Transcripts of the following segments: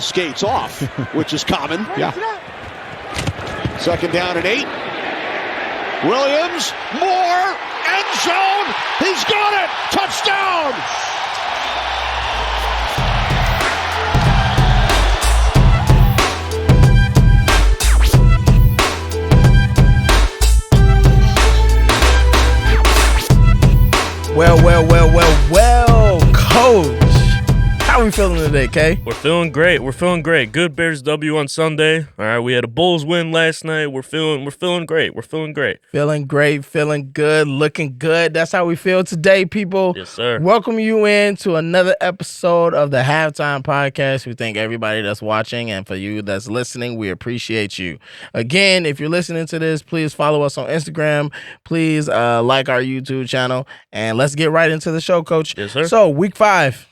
Skates off, which is common. Yeah. Second down and 8. Williams, Moore, end zone. He's got it. Touchdown. Well, Coach. How are we feeling today, Kay? We're feeling great. Good Bears W on Sunday. All right, we had a Bulls win last night. We're feeling great. Feeling great, feeling good, looking good. That's how we feel today, people. Yes, sir. Welcome you in to another episode of the Halftime Podcast. We thank everybody that's watching, and for you that's listening, we appreciate you. Again, if you're listening to this, please follow us on Instagram. Please like our YouTube channel, and let's get right into the show, Coach. Yes, sir. So, week 5.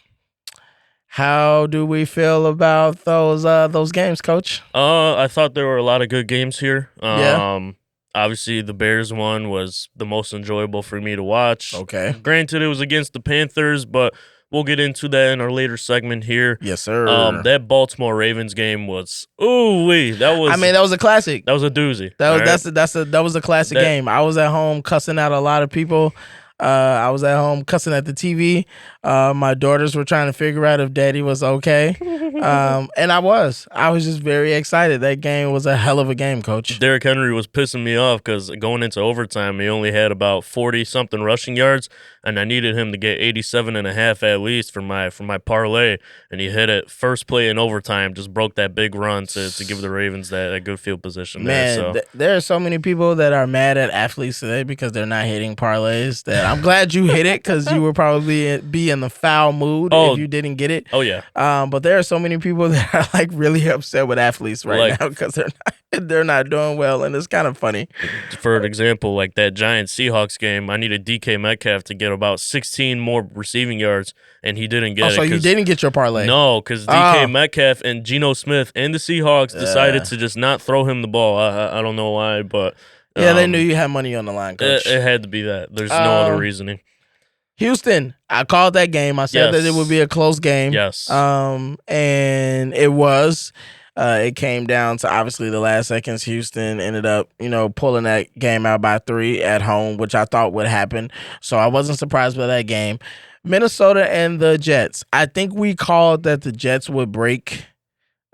How do we feel about those games, Coach? I thought there were a lot of good games here. Yeah. Obviously, the Bears one was the most enjoyable for me to watch. Okay. Granted, it was against the Panthers, but we'll get into that in our later segment here. Yes, sir. That Baltimore Ravens game was that was a classic. That was a doozy. That was a classic game. I was at home cussing out a lot of people. I was at home cussing at the TV. My daughters were trying to figure out if Daddy was okay. And I was just very excited. That game was a hell of a game, Coach. Derrick Henry was pissing me off because going into overtime, he only had about 40-something rushing yards, and I needed him to get 87.5 at least for my parlay, and he hit it first play in overtime, just broke that big run to give the Ravens that good field position. Man, there are so many people that are mad at athletes today because they're not hitting parlays. That I'm glad you hit it because you would probably be in the foul mood if you didn't get it. Oh, yeah. But there are so many people that are like really upset with athletes right now because they're not doing well, and it's kind of funny. For an example, like that Giants-Seahawks game, I needed DK Metcalf to get about 16 more receiving yards, and he didn't get it. So you didn't get your parlay? No, because DK Metcalf and Geno Smith and the Seahawks decided to just not throw him the ball. I don't know why, but... Yeah, they knew you had money on the line, Coach. It had to be that. There's no other reasoning. Houston, I called that game. I said that it would be a close game. Yes. And it was. It came down to obviously the last seconds. Houston ended up, pulling that game out by 3 at home, which I thought would happen. So I wasn't surprised by that game. Minnesota and the Jets. I think we called that the Jets would break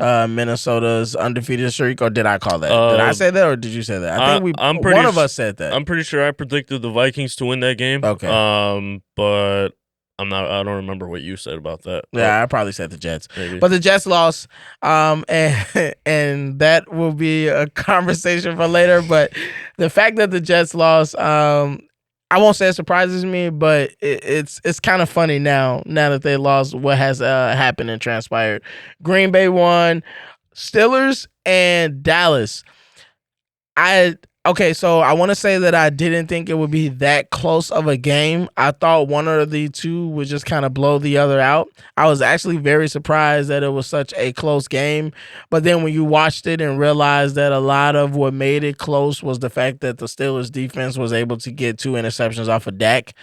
Minnesota's undefeated streak, or did I call that? Did I say that, or did you say that? I think one of us said that. I'm pretty sure I predicted the Vikings to win that game. Okay. But I don't remember what you said about that. Yeah, I probably said the Jets. Maybe. But the Jets lost, and that will be a conversation for later. But the fact that the Jets lost, I won't say it surprises me, but it's kind of funny now that they lost what has happened and transpired. Green Bay won, Steelers and Dallas. So I want to say that I didn't think it would be that close of a game. I thought one or the two would just kind of blow the other out. I was actually very surprised that it was such a close game. But then when you watched it and realized that a lot of what made it close was the fact that the Steelers defense was able to get 2 interceptions off of Dak.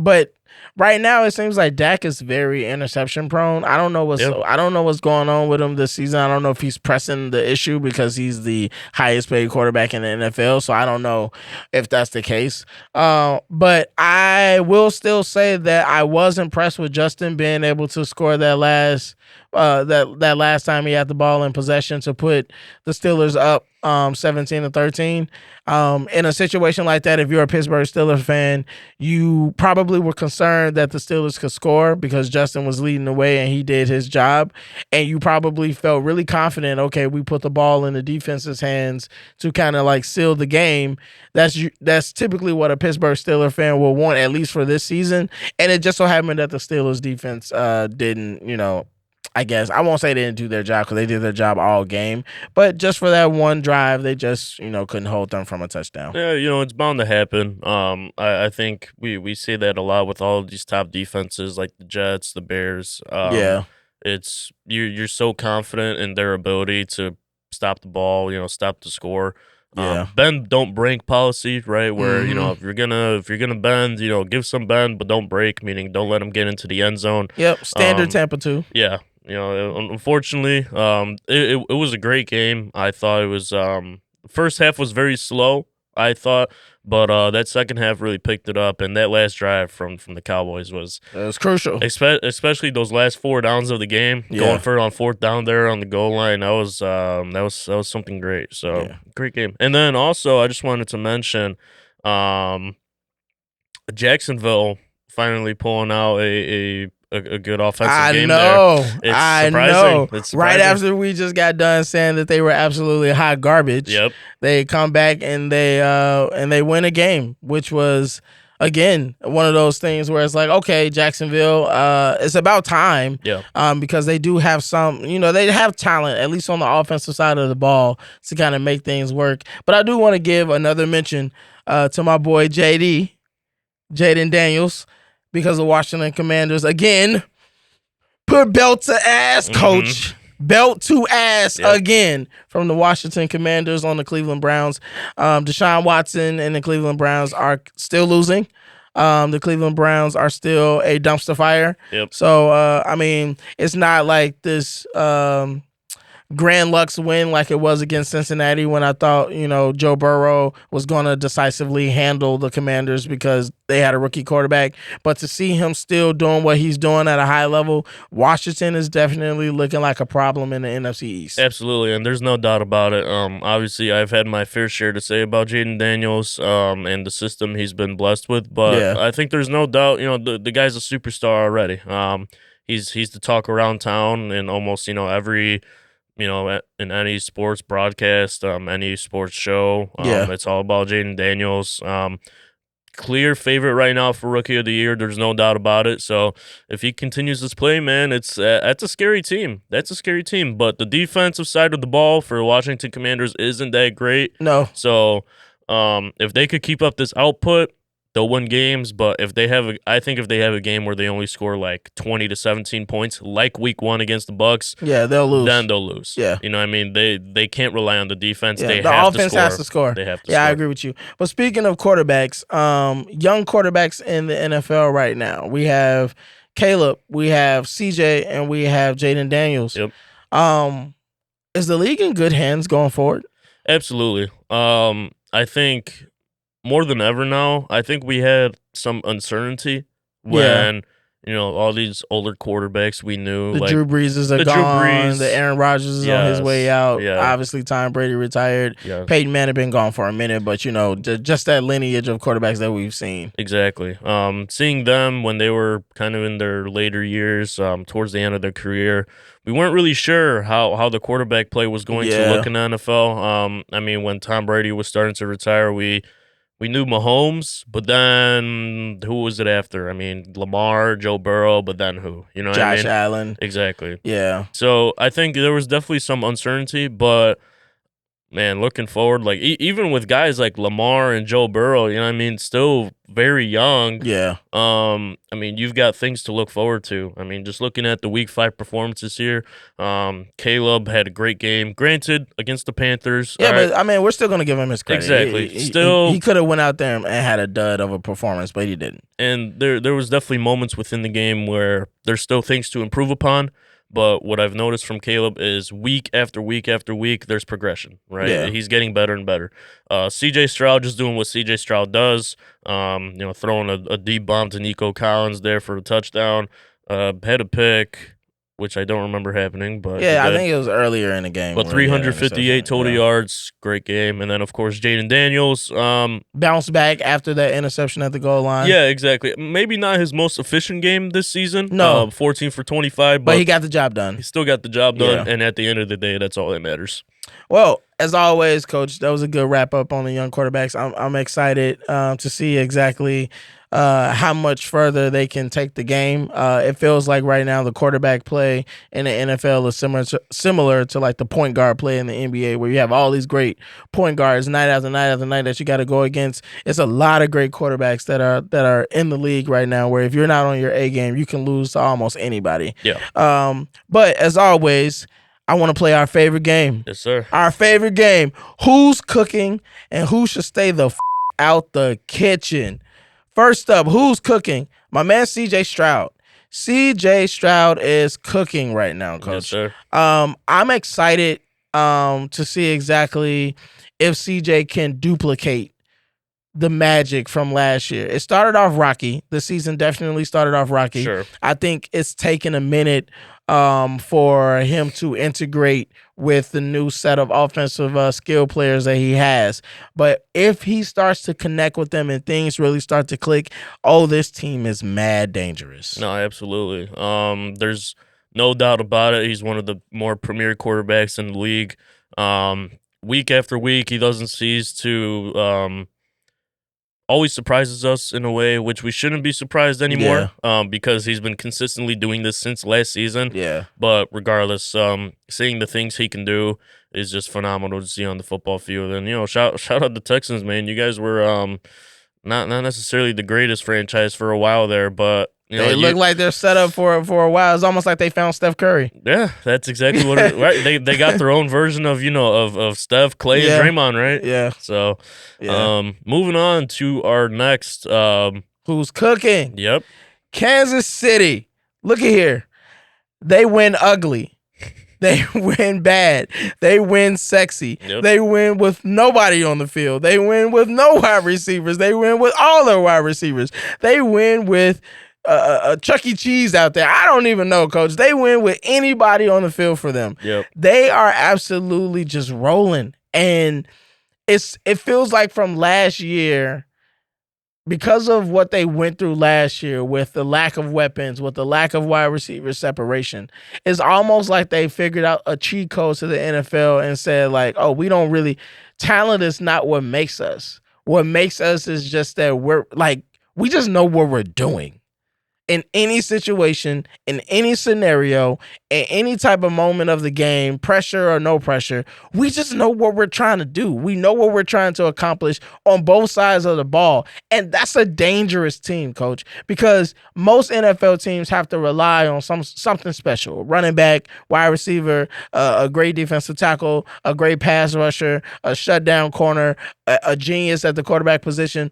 But right now, it seems like Dak is very interception prone. I don't know what's going on with him this season. I don't know if he's pressing the issue because he's the highest paid quarterback in the NFL. So I don't know if that's the case. But I will still say that I was impressed with Justin being able to score that last time he had the ball in possession to put the Steelers up 17-13. In a situation like that, if you're a Pittsburgh Steelers fan, you probably were concerned that the Steelers could score because Justin was leading the way and he did his job. And you probably felt really confident, okay, we put the ball in the defense's hands to kind of like seal the game. That's typically what a Pittsburgh Steelers fan will want, at least for this season. And it just so happened that the Steelers defense didn't, I guess I won't say they didn't do their job because they did their job all game, but just for that one drive, they just couldn't hold them from a touchdown. Yeah, it's bound to happen. I think we say that a lot with all of these top defenses like the Jets, the Bears. It's you're so confident in their ability to stop the ball, stop the score. Bend don't break policy, right? Where if you're gonna bend, give some bend, but don't break. Meaning don't let them get into the end zone. Yep, standard Tampa too. Yeah. Unfortunately, it was a great game. I thought it was the first half was very slow, I thought, but that second half really picked it up, and that last drive from the Cowboys was It was crucial. especially those last 4 downs of the game, going for it on fourth down there on the goal line. That was something great. So great game. And then also, I just wanted to mention, Jacksonville finally pulling out a good offensive game there. It's surprising. Know. It's surprising. Right after we just got done saying that they were absolutely hot garbage, they come back and they win a game, which was, again, one of those things where it's like, okay, Jacksonville, it's about time. Because they do have they have talent, at least on the offensive side of the ball, to kind of make things work. But I do want to give another mention to my boy Jaden Daniels, because the Washington Commanders, again, put belt to ass, coach. Belt to ass again from the Washington Commanders on the Cleveland Browns. Deshaun Watson and the Cleveland Browns are still losing. The Cleveland Browns are still a dumpster fire. So, it's not like this Grand Lux win like it was against Cincinnati, when I thought, Joe Burrow was going to decisively handle the Commanders because they had a rookie quarterback. But to see him still doing what he's doing at a high level, Washington is definitely looking like a problem in the NFC East. Absolutely, and there's no doubt about it. Obviously, I've had my fair share to say about Jaden Daniels and the system he's been blessed with, but I think there's no doubt, the guy's a superstar already. He's the talk around town in almost, every in any sports broadcast, any sports show. It's all about Jaden Daniels. Clear favorite right now for Rookie of the Year. There's no doubt about it. So if he continues this play, man, that's a scary team. That's a scary team. But the defensive side of the ball for Washington Commanders isn't that great. No. So if they could keep up this output, they'll win games. But if they have a game where they only score like 20 to 17 points, like Week 1 against the Bucks, they'll lose. Then they'll lose. Yeah. You know what I mean? They can't rely on the defense. The offense has to score. They have to score. I agree with you. But speaking of quarterbacks, young quarterbacks in the NFL right now, we have Caleb, we have CJ, and we have Jaden Daniels. Is the league in good hands going forward? Absolutely. I think more than ever now, I think we had some uncertainty when, all these older quarterbacks we knew. The Drew Breeses are gone. The Aaron Rodgers is on his way out. Obviously, Tom Brady retired. Peyton Manning been gone for a minute, but, just that lineage of quarterbacks that we've seen. Exactly. Seeing them when they were kind of in their later years, towards the end of their career, we weren't really sure how the quarterback play was going to look in the NFL. When Tom Brady was starting to retire, we knew Mahomes, but then who was it after? Lamar, Joe Burrow, but then who? Josh Allen. Exactly. Yeah. So I think there was definitely some uncertainty, but man, looking forward, like even with guys like Lamar and Joe Burrow, still very young. Yeah. You've got things to look forward to. Just looking at the Week 5 performances here, Caleb had a great game. Granted, against the Panthers. Yeah, but we're still gonna give him his credit. Exactly. He could have went out there and had a dud of a performance, but he didn't. And there was definitely moments within the game where there's still things to improve upon. But what I've noticed from Caleb is week after week after week, there's progression, right? Yeah. He's getting better and better. CJ Stroud just doing what CJ Stroud does, throwing a deep bomb to Nico Collins there for a touchdown. Had a pick, which I don't remember happening, but I think it was earlier in the game. But 358 total yards, great game. And then, of course, Jaden Daniels. Bounced back after that interception at the goal line. Yeah, exactly. Maybe not his most efficient game this season. No. 14 for 25. But he got the job done. He still got the job done. And at the end of the day, that's all that matters. Well, as always, Coach, that was a good wrap up on the young quarterbacks. I'm excited to see exactly how much further they can take the game. It feels like right now the quarterback play in the NFL is similar to like the point guard play in the NBA, where you have all these great point guards night after night after night that you got to go against. It's a lot of great quarterbacks that are in the league right now, where if you're not on your A game, you can lose to almost anybody. Yeah. But as always, I want to play our favorite game. Yes, sir. Our favorite game. Who's cooking and who should stay the out the kitchen? First up, who's cooking? My man CJ Stroud. C.J. Stroud is cooking right now, Coach. Yes, sir. I'm excited to see exactly if C.J. can duplicate the magic from last year. It started off rocky. The season definitely started off rocky. Sure. I think it's taken a minute for him to integrate with the new set of offensive skill players that he has. But if he starts to connect with them and things really start to click, this team is mad dangerous. No, absolutely. There's no doubt about it. He's one of the more premier quarterbacks in the league. Week after week, he doesn't cease to always surprises us in a way which we shouldn't be surprised anymore, because he's been consistently doing this since last season. Yeah. But regardless, seeing the things he can do is just phenomenal to see on the football field. And shout out the Texans, man. You guys were not necessarily the greatest franchise for a while there, but they look like they're set up for a while. It's almost like they found Steph Curry. Yeah, that's exactly what it right. They got their own version of of Steph, Clay, and Draymond, right? Yeah. So, moving on to our next who's cooking? Yep. Kansas City. Look at here. They win ugly. They win bad. They win sexy. Yep. They win with nobody on the field. They win with no wide receivers. They win with all their wide receivers. They win with a Chuck E. Cheese out there. I don't even know, Coach. They win with anybody on the field for them. Yep. They are absolutely just rolling. And it feels like from last year, because of what they went through last year with the lack of weapons, with the lack of wide receiver separation, it's almost like they figured out a cheat code to the NFL and said, like, we don't really – talent is not what makes us. What makes us is just that we just know what we're doing. In any situation, in any scenario, in any type of moment of the game, pressure or no pressure, we just know what we're trying to do. We know what we're trying to accomplish on both sides of the ball. And that's a dangerous team, Coach, because most NFL teams have to rely on something special. Running back, wide receiver, a great defensive tackle, a great pass rusher, a shutdown corner, a genius at the quarterback position.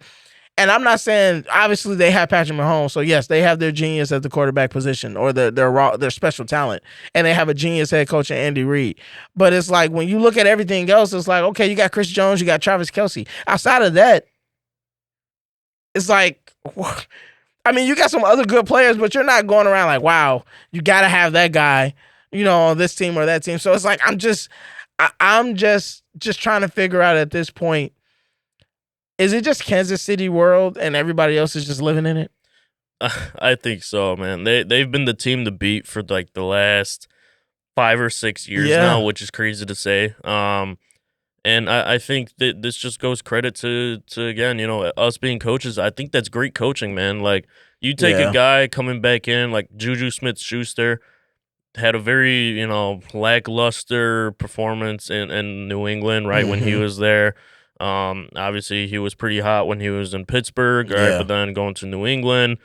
And I'm not saying, obviously, they have Patrick Mahomes, so yes, they have their genius at the quarterback position or their special talent, and they have a genius head coach in Andy Reid. But it's like when you look at everything else, it's like, okay, you got Chris Jones, you got Travis Kelce. Outside of that, it's like, I mean, you got some other good players, but you're not going around like, wow, you got to have that guy, on this team or that team. So it's like I'm just trying to figure out at this point. Is it just Kansas City world and everybody else is just living in it? I think so, man. They've been the team to beat for like the last 5 or 6 years now, which is crazy to say. And I think that this just goes credit to again, us being coaches. I think that's great coaching, man. Like you take a guy coming back in like Juju Smith-Schuster, had a very, lackluster performance in New England, right, when he was there. Obviously he was pretty hot when he was in Pittsburgh, right? But then going to New England,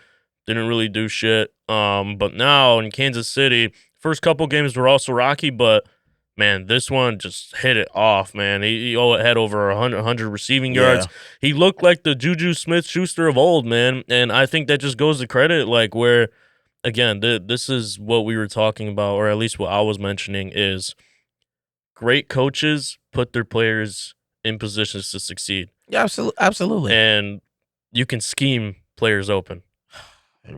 didn't really do shit. But now in Kansas City, first couple games were also rocky, but man, this one just hit it off, man. He had over 100 receiving yards. He looked like the Juju Smith-Schuster of old, man. And I think that just goes to credit, like where, again, this is what we were talking about, or at least what I was mentioning is great coaches put their players in positions to succeed. Yeah, absolutely. And you can scheme players open.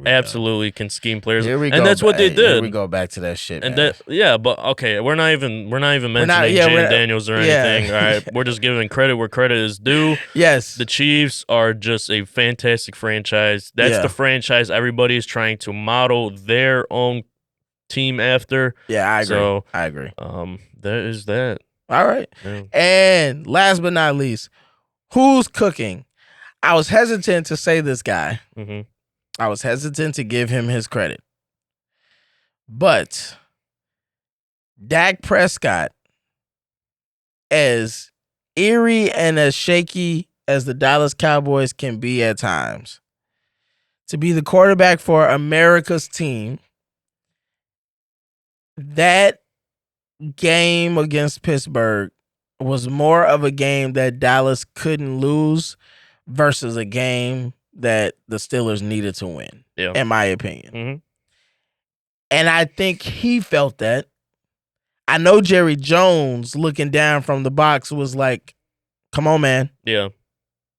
Absolutely can scheme players. Here we go. And that's what they did. Here we go back to that shit, and man. But okay, we're not even mentioning Jaden Daniels or anything. All right, we're just giving credit where credit is due. Yes, the Chiefs are just a fantastic franchise. That's the franchise everybody is trying to model their own team after. Yeah, I agree. So, I agree. That is that. All right. Yeah. And last but not least, who's cooking? I was hesitant to say this guy. Mm-hmm. I was hesitant to give him his credit. But Dak Prescott, as eerie and as shaky as the Dallas Cowboys can be at times, to be the quarterback for America's team, that game against Pittsburgh was more of a game that Dallas couldn't lose versus a game that the Steelers needed to win, in my opinion. Mm-hmm. And I think he felt that. I know Jerry Jones looking down from the box was like, come on, man. Yeah.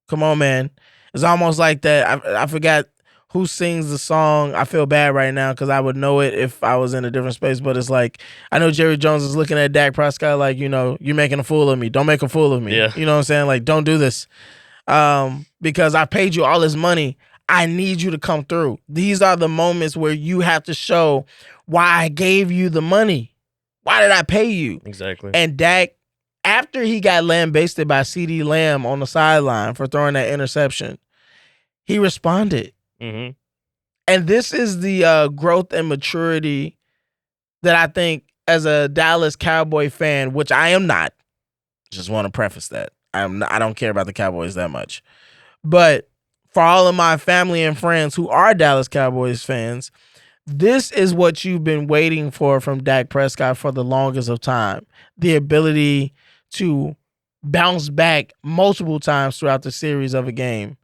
Come on, man. It's almost like that. I forgot who sings the song. I feel bad right now because I would know it if I was in a different space. But it's like, I know Jerry Jones is looking at Dak Prescott like, you're making a fool of me. Don't make a fool of me. Yeah. You know what I'm saying? Like, don't do this. Because I paid you all this money. I need you to come through. These are the moments where you have to show why I gave you the money. Why did I pay you? Exactly. And Dak, after he got lambasted by CeeDee Lamb on the sideline for throwing that interception, he responded. Mm-hmm. And this is the growth and maturity that I think as a Dallas Cowboy fan, which I am not, just want to preface that. I don't care about the Cowboys that much. But for all of my family and friends who are Dallas Cowboys fans, this is what you've been waiting for from Dak Prescott for the longest of time. The ability to bounce back multiple times throughout the series of a game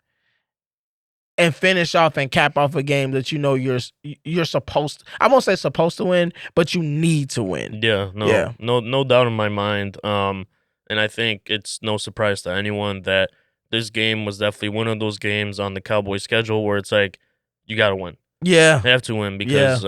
and finish off and cap off a game that you're supposed to, I won't say supposed to win, but you need to win. No doubt in my mind. And I think it's no surprise to anyone that this game was definitely one of those games on the Cowboys schedule where it's like, you got to win. Yeah. They have to win because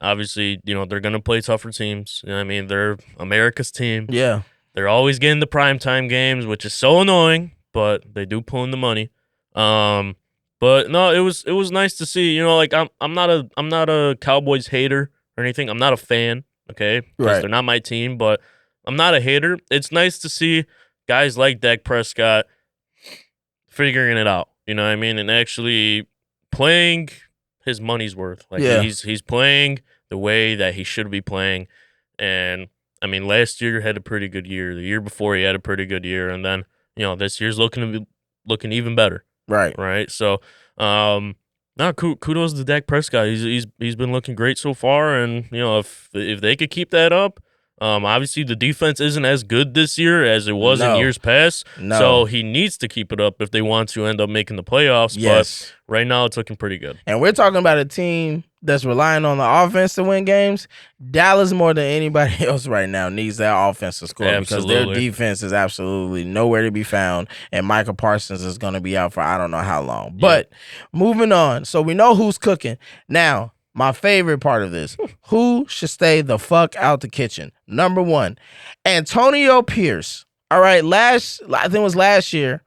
obviously, they're going to play tougher teams. You know what I mean? They're America's team. Yeah. They're always getting the primetime games, which is so annoying, but they do pull in the money. But no, it was nice to see, like I'm not a Cowboys hater or anything. I'm not a fan, okay? Because they're not my team, but I'm not a hater. It's nice to see guys like Dak Prescott figuring it out, you know what I mean? And actually playing his money's worth. Like he's playing the way that he should be playing. And I mean, last year had a pretty good year. The year before he had a pretty good year, and then this year's looking even better. Right. So, kudos to Dak Prescott. He's been looking great so far, and if they could keep that up. Obviously the defense isn't as good this year as it was in years past. So he needs to keep it up if they want to end up making the playoffs. Yes. But right now it's looking pretty good. And we're talking about a team that's relying on the offense to win games. Dallas, more than anybody else right now, needs that offense to score because their defense is absolutely nowhere to be found. And Michael Parsons is going to be out for I don't know how long. But moving on. So we know who's cooking. Now, my favorite part of this, who should stay the fuck out the kitchen? Number one, Antonio Pierce. All right, I think it was last year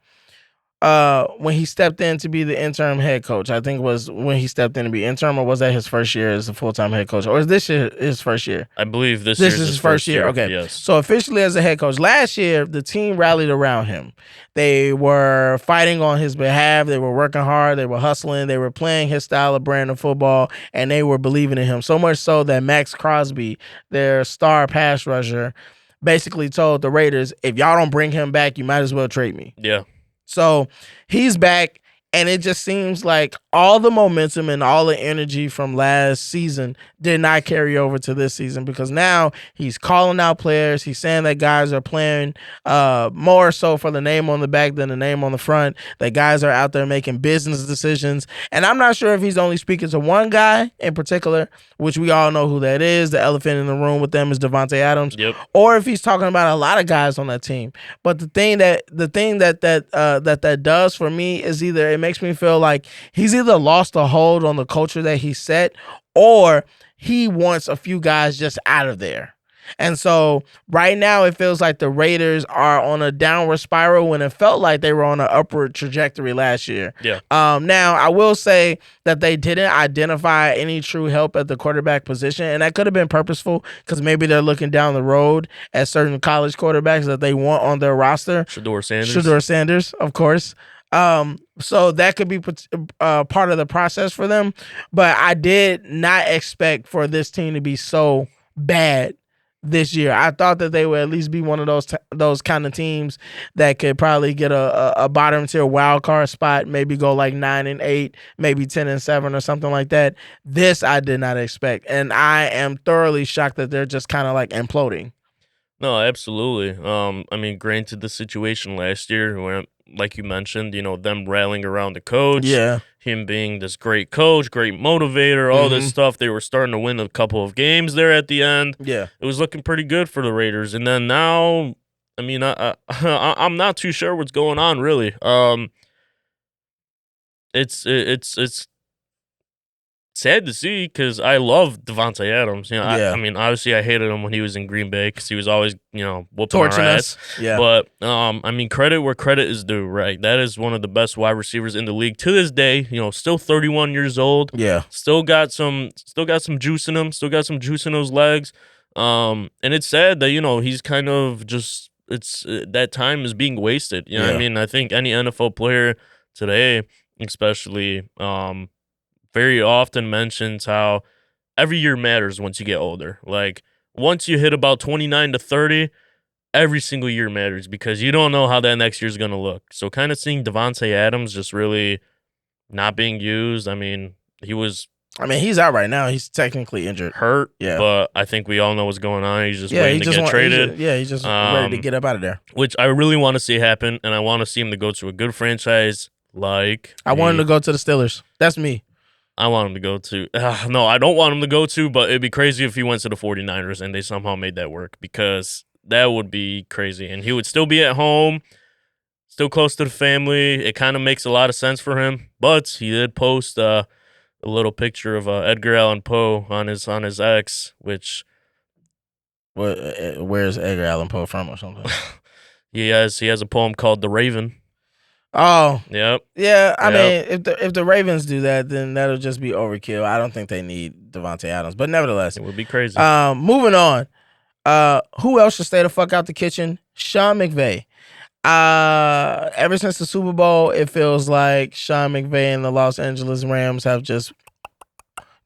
when he stepped in to be the interim head coach. I think it was when he stepped in to be interim, or was that his first year as a full-time head coach? Or is this his first year? I believe this is his first year. Okay. Yes. So officially as a head coach. Last year, the team rallied around him. They were fighting on his behalf. They were working hard. They were hustling. They were playing his style of brand of football, and they were believing in him. So much so that Max Crosby, their star pass rusher, basically told the Raiders, if y'all don't bring him back, you might as well trade me. Yeah. So he's back, and it just seems like all the momentum and all the energy from last season did not carry over to this season because now he's calling out players. He's saying that guys are playing more so for the name on the back than the name on the front, that guys are out there making business decisions. And I'm not sure if he's only speaking to one guy in particular, which we all know who that is. The elephant in the room with them is Devontae Adams. Yep. Or if he's talking about a lot of guys on that team. But the thing that does for me is either it makes me feel like he's either lost a hold on the culture that he set, or he wants a few guys just out of there. And so right now it feels like the Raiders are on a downward spiral when it felt like they were on an upward trajectory last year. Yeah. Now, I will say that they didn't identify any true help at the quarterback position, and that could have been purposeful because maybe they're looking down the road at certain college quarterbacks that they want on their roster. Shedeur Sanders, of course. So that could be part of the process for them. But I did not expect for this team to be so bad this year. I thought that they would at least be one of those kind of teams that could probably get a bottom tier wild card spot, maybe go like 9-8, maybe 10-7 or something like that. This I did not expect. And I am thoroughly shocked that they're just kind of like imploding. No, absolutely. I mean, granted the situation last year like you mentioned, them rallying around the coach. Yeah. Him being this great coach, great motivator, all this stuff. They were starting to win a couple of games there at the end. Yeah. It was looking pretty good for the Raiders. And then now, I mean, I'm not too sure what's going on, really. It's sad to see because I love Devontae Adams. Yeah. I mean, obviously I hated him when he was in Green Bay because he was always, whooping Torching our us. ass. Yeah. But I mean, credit where credit is due, right? That is one of the best wide receivers in the league to this day. Still 31 years old. Yeah. Still got some juice in him. Still got some juice in those legs. And it's sad that he's kind of just that time is being wasted. You know what I mean? I think any NFL player today, especially, very often mentions how every year matters once you get older. Like, once you hit about 29 to 30, every single year matters because you don't know how that next year's going to look. So kind of seeing Devontae Adams just really not being used. I mean, he's out right now. He's technically injured. Hurt. Yeah. But I think we all know what's going on. He's just waiting to get traded. He's just ready to get up out of there. Which I really want to see happen, and I want to see him to go to a good franchise like I want him to go to the Steelers. That's me. I want him to go to no, I don't want him to go to, but it'd be crazy if he went to the 49ers and they somehow made that work because that would be crazy. And he would still be at home, still close to the family. It kind of makes a lot of sense for him. But he did post a little picture of Edgar Allan Poe on his X, which where's Edgar Allan Poe from or something? he has a poem called The Raven. Oh, yep. Yeah, I mean, if the Ravens do that, then that'll just be overkill. I don't think they need Devontae Adams, but nevertheless, it would be crazy. Moving on. Who else should stay the fuck out the kitchen? Sean McVay. Ever since the Super Bowl, it feels like Sean McVay and the Los Angeles Rams have just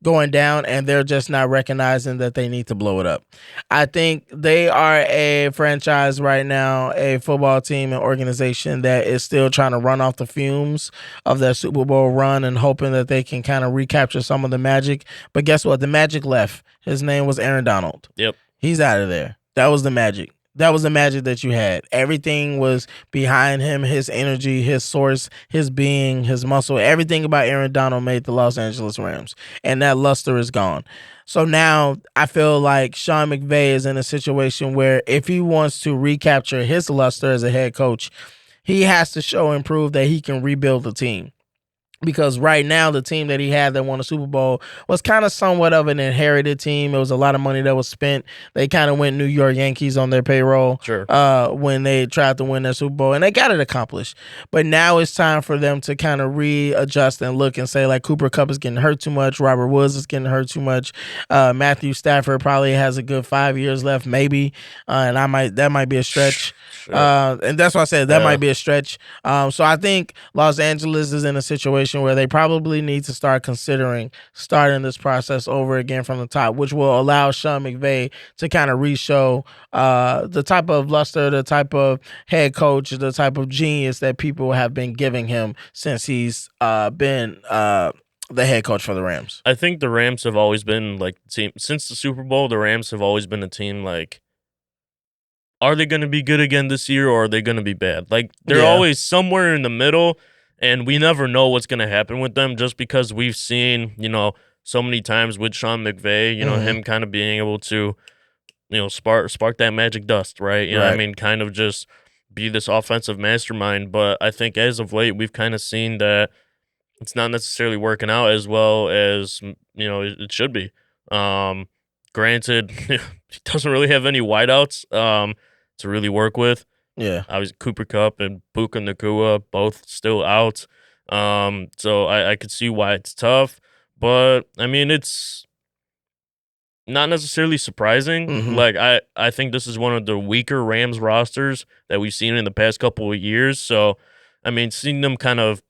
going down, and they're just not recognizing that they need to blow it up. I think they are a franchise right now, a football team and organization that is still trying to run off the fumes of their Super Bowl run and hoping that they can kind of recapture some of the magic. But guess what? The magic left. His name was Aaron Donald. Yep. He's out of there. That was the magic. That was the magic that you had. Everything was behind him, his energy, his source, his being, his muscle. Everything about Aaron Donald made the Los Angeles Rams. And that luster is gone. So now I feel like Sean McVay is in a situation where if he wants to recapture his luster as a head coach, he has to show and prove that he can rebuild the team. Because right now, the team that he had that won the Super Bowl was kind of somewhat of an inherited team. It was a lot of money that was spent. They kind of went New York Yankees on their payroll when they tried to win their Super Bowl, and they got it accomplished. But now it's time for them to kind of readjust and look and say, like, Cooper Kupp is getting hurt too much. Robert Woods is getting hurt too much. Matthew Stafford probably has a good 5 years left, maybe, and that might be a stretch. And that's why I said that might be a stretch. So I think Los Angeles is in a situation where they probably need to start considering starting this process over again from the top, which will allow Sean McVay to kind of re-show the type of luster, the type of head coach, the type of genius that people have been giving him since he's been the head coach for the Rams. I think the Rams have always been like the team since the Super Bowl. The Rams have always been a team like, are they going to be good again this year or are they going to be bad? Like, they're always somewhere in the middle, and we never know what's going to happen with them just because we've seen, so many times with Sean McVay, him kind of being able to, spark that magic dust, right? You know what I mean? Kind of just be this offensive mastermind. But I think as of late, we've kind of seen that it's not necessarily working out as well as, it should be. Granted, he doesn't really have any wideouts to really work with. Yeah. Obviously, Cooper Kupp and Puka Nacua both still out. So I could see why it's tough. But, I mean, it's not necessarily surprising. Mm-hmm. Like, I think this is one of the weaker Rams rosters that we've seen in the past couple of years. So, I mean, seeing them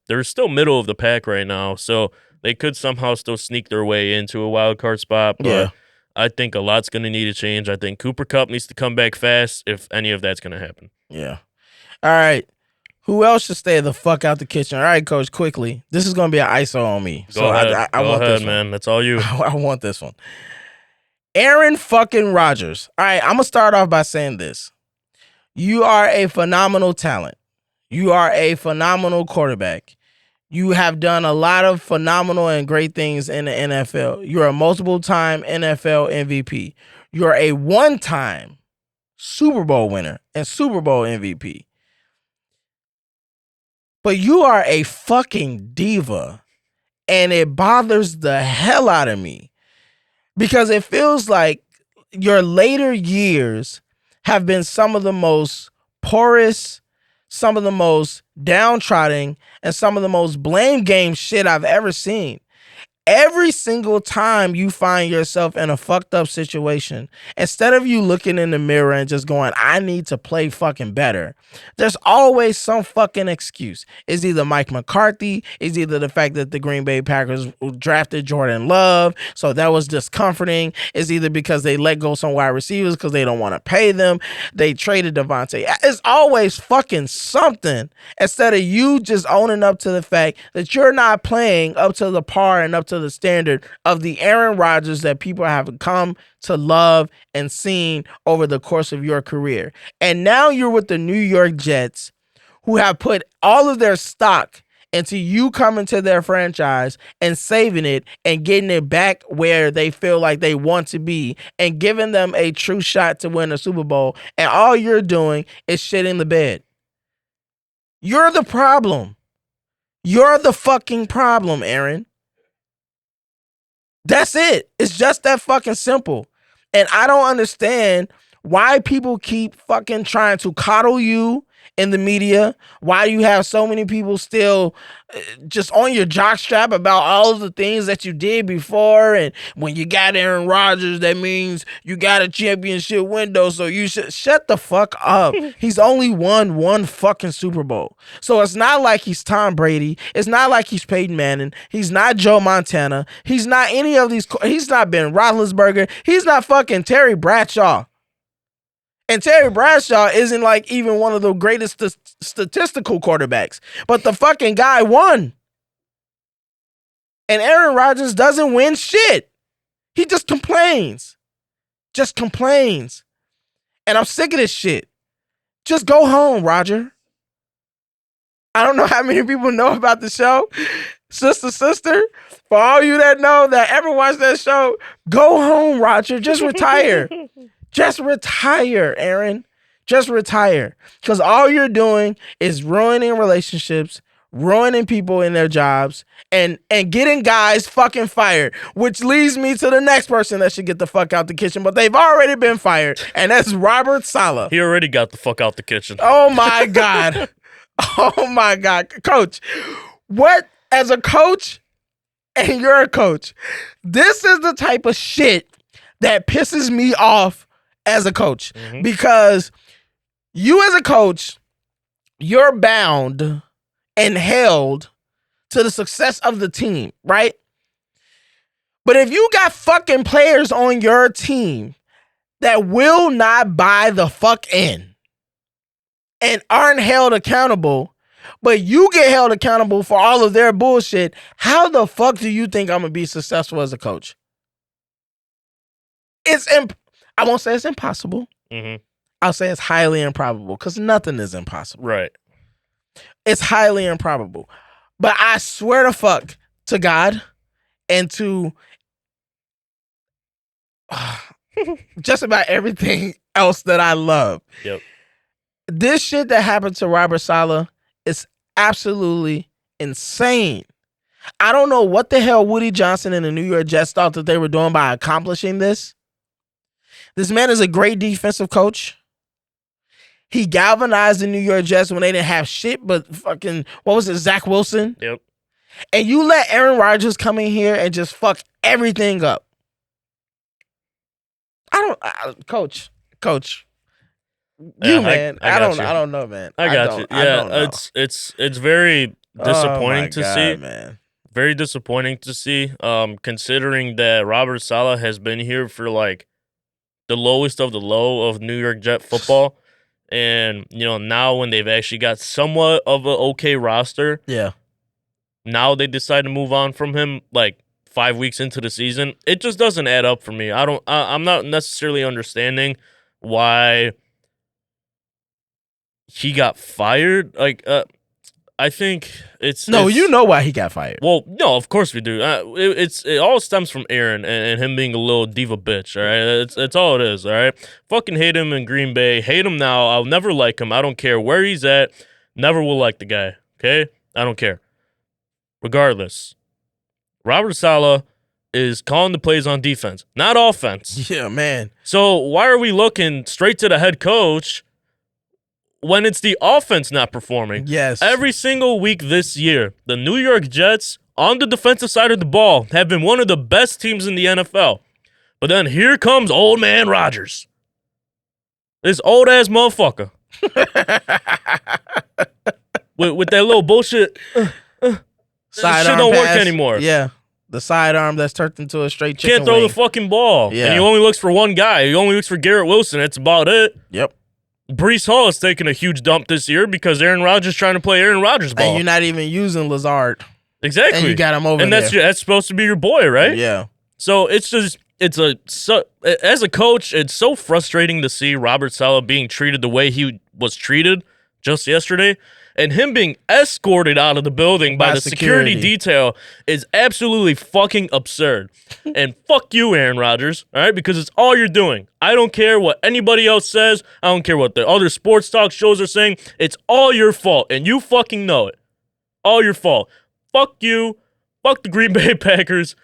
they're still middle of the pack right now. So they could somehow still sneak their way into a wild card spot. But I think a lot's going to need to change. I think Cooper Kupp needs to come back fast if any of that's going to happen. Yeah. All right. Who else should stay the fuck out the kitchen? All right, Coach, quickly. This is going to be an ISO on me. Go ahead. I want this one. Man. That's all you. I want this one. Aaron fucking Rodgers. All right, I'm going to start off by saying this. You are a phenomenal talent. You are a phenomenal quarterback. You have done a lot of phenomenal and great things in the NFL. You're a multiple-time NFL MVP. You're a one-time Super Bowl winner and Super Bowl MVP. But you are a fucking diva, and it bothers the hell out of me because it feels like your later years have been some of the most porous, some of the most downtrodden, and some of the most blame game shit I've ever seen. Every single time you find yourself in a fucked up situation, instead of you looking in the mirror and just going, I need to play fucking better, there's always some fucking excuse. It's either Mike McCarthy, it's either the fact that the Green Bay Packers drafted Jordan Love, so that was discomforting. It's either because they let go some wide receivers because they don't want to pay them. They traded Devontae. It's always fucking something, instead of you just owning up to the fact that you're not playing up to the par and up to the standard of the Aaron Rodgers that people have come to love and seen over the course of your career. And now you're with the New York Jets, who have put all of their stock into you coming to their franchise and saving it and getting it back where they feel like they want to be and giving them a true shot to win a Super Bowl. And all you're doing is shitting the bed. You're the problem. You're the fucking problem, Aaron. That's it. It's just that fucking simple. And I don't understand why people keep fucking trying to coddle you in the media. Why you have so many people still just on your jockstrap about all of the things that you did before. And when you got Aaron Rodgers, that means you got a championship window. So you should shut the fuck up. He's only won one fucking Super Bowl. So it's not like he's Tom Brady. It's not like he's Peyton Manning. He's not Joe Montana. He's not any of these. He's not Ben Roethlisberger. He's not fucking Terry Bradshaw. And Terry Bradshaw isn't like even one of the greatest statistical quarterbacks. But the fucking guy won. And Aaron Rodgers doesn't win shit. He just complains. Just complains. And I'm sick of this shit. Just go home, Rodger. I don't know how many people know about the show. Sister. For all you that know that ever watched that show, go home, Rodger. Just retire. Just retire, Aaron. Just retire. Because all you're doing is ruining relationships, ruining people in their jobs, and getting guys fucking fired. Which leads me to the next person that should get the fuck out the kitchen, but they've already been fired, and that's Robert Saleh. He already got the fuck out the kitchen. Oh my God. Oh my God. Coach, what, as a coach, and you're a coach, this is the type of shit that pisses me off as a coach, because you as a coach, you're bound and held to the success of the team, right? But if you got fucking players on your team that will not buy the fuck in and aren't held accountable, but you get held accountable for all of their bullshit, how the fuck do you think I'm gonna be successful as a coach? I won't say it's impossible. I'll say it's highly improbable, because nothing is impossible. Right. It's highly improbable. But I swear to fuck to God and to just about everything else that I love. Yep. This shit that happened to Robert Saleh is absolutely insane. I don't know what the hell Woody Johnson and the New York Jets thought that they were doing by accomplishing this. This man is a great defensive coach. He galvanized the New York Jets when they didn't have shit but fucking, what was it, Zach Wilson? Yep. And you let Aaron Rodgers come in here and just fuck everything up. Coach. Yeah, Man. I don't know, man. I got you. Yeah, it's very disappointing to see. Man. Very disappointing to see. Considering that Robert Saleh has been here for like the lowest of the low of New York Jet football. And, now when they've actually got somewhat of an okay roster, now they decide to move on from him like 5 weeks into the season. It just doesn't add up for me. I'm not necessarily understanding why he got fired. Like, I think it's you know why he got fired. Well, no, of course we do. It all stems from Aaron and him being a little diva bitch. All right, it's all it is. All right, fucking hate him in Green Bay. Hate him now. I'll never like him. I don't care where he's at. Never will like the guy. Okay, I don't care. Regardless, Robert Saleh is calling the plays on defense, not offense. Yeah, man. So why are we looking straight to the head coach when it's the offense not performing? Yes. Every single week this year, the New York Jets on the defensive side of the ball have been one of the best teams in the NFL. But then here comes old man Rodgers. This old-ass motherfucker. with that little bullshit. Side shit don't work anymore. Yeah. The sidearm that's turned into a straight chicken Can't throw wing. the fucking ball. Yeah. And he only looks for one guy. He only looks for Garrett Wilson. That's about it. Yep. Breece Hall is taking a huge dump this year because Aaron Rodgers is trying to play Aaron Rodgers ball. And you're not even using Lazard. Exactly. And you got him over and there. that's supposed to be your boy, right? Yeah. So as a coach, it's so frustrating to see Robert Saleh being treated the way he was treated just yesterday, and him being escorted out of the building by the security detail is absolutely fucking absurd. And fuck you, Aaron Rodgers, all right? Because it's all you're doing. I don't care what anybody else says. I don't care what the other sports talk shows are saying. It's all your fault, and you fucking know it. All your fault. Fuck you. Fuck the Green Bay Packers.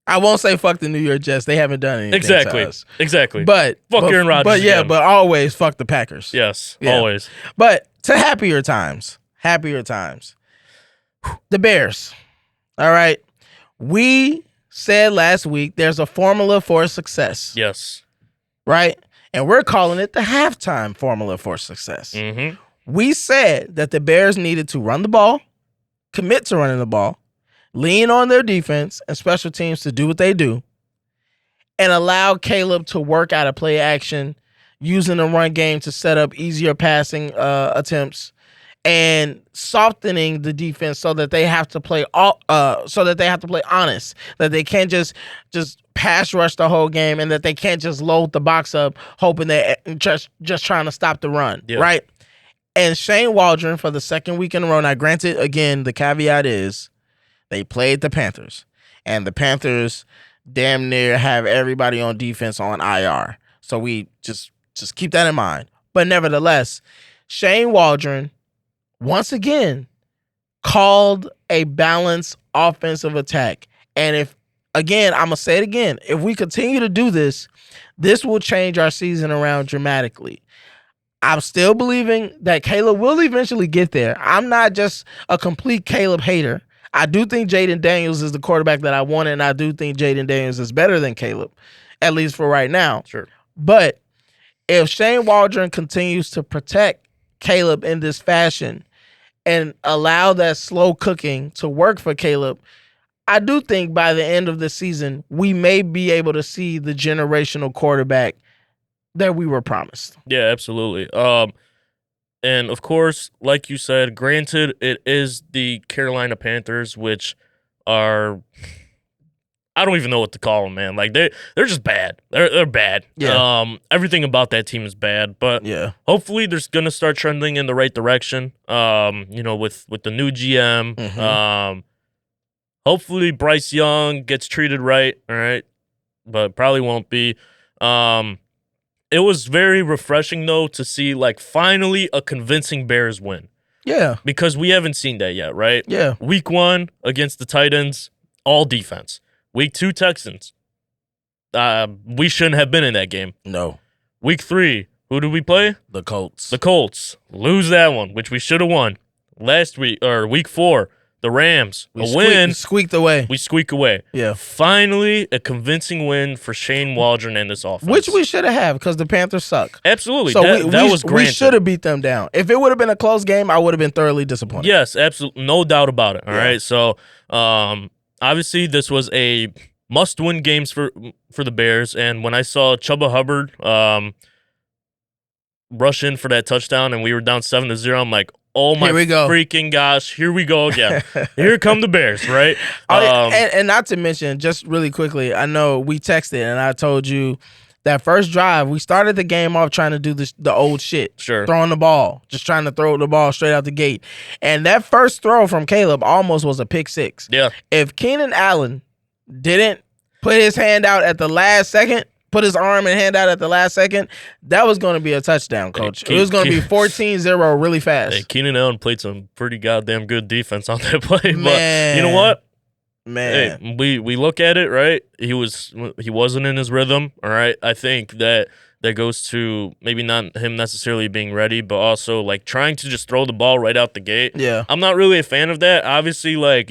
I won't say fuck the New York Jets. They haven't done anything to us. Exactly. But fuck Aaron Rodgers. But yeah, again. but always fuck the Packers. Yes, Yeah. always. But to happier times. The Bears. All right. We said last week there's a formula for success. Yes. Right? And we're calling it the halftime formula for success. Mm-hmm. We said that the Bears needed to run the ball, commit to running the ball, lean on their defense and special teams to do what they do, and allow Caleb to work out a play action using the run game to set up easier passing attempts and softening the defense so that they have to play honest, that they can't just pass rush the whole game and that they can't just load the box up hoping that just trying to stop the run, right? And Shane Waldron for the second week in a row. Now, granted, again, the caveat is they played the Panthers, and the Panthers damn near have everybody on defense on IR. So we just keep that in mind. But nevertheless, Shane Waldron, once again, called a balanced offensive attack. And I'm going to say it again, if we continue to do this, this will change our season around dramatically. I'm still believing that Caleb will eventually get there. I'm not just a complete Caleb hater. I do think Jaden Daniels is the quarterback that I wanted, and I do think Jaden Daniels is better than Caleb, at least for right now. Sure. But if Shane Waldron continues to protect Caleb in this fashion and allow that slow cooking to work for Caleb, I do think by the end of the season, we may be able to see the generational quarterback that we were promised. Yeah, absolutely. And of course, like you said, granted, it is the Carolina Panthers, which are, I don't even know what to call them, man. Like they're just bad. They're bad. Yeah. Everything about that team is bad. But Yeah. hopefully, they're gonna start trending in the right direction. With the new GM. Mhm. Hopefully, Bryce Young gets treated right. All right, but probably won't be. It was very refreshing, though, to see, like, finally a convincing Bears win. Yeah. Because we haven't seen that yet, right? Yeah. Week 1 against the Titans, all defense. Week 2, Texans. We shouldn't have been in that game. No. Week 3, who did we play? The Colts. The Colts. Lose that one, which we should have won. Week 4, the Rams. We squeaked away. We squeak away. Yeah. Finally, a convincing win for Shane Waldron and this offense. Which we should have because the Panthers suck. Absolutely. So that was granted. We should have beat them down. If it would have been a close game, I would have been thoroughly disappointed. Yes, absolutely. No doubt about it. All right. So, obviously, this was a must-win games for the Bears. And when I saw Chuba Hubbard rush in for that touchdown and we were down 7-0, I'm like, oh my freaking gosh, here we go again. Here come the Bears, right? And not to mention, just really quickly, I know we texted and I told you That first drive, we started the game off trying to do the old shit. Sure. Throwing the ball. Just trying to throw the ball straight out the gate. And that first throw from Caleb almost was a pick six. Yeah. If Keenan Allen didn't put his hand out at the last second, put his arm and hand out at the last second, that was going to be a touchdown, Coach. It was going to be 14-0 really fast. Hey, Keenan Allen played some pretty goddamn good defense on that play. Man. But you know what? Man. Hey, we look at it, right? He wasn't in his rhythm, all right? I think that goes to maybe not him necessarily being ready, but also like trying to just throw the ball right out the gate. Yeah. I'm not really a fan of that. Obviously, like,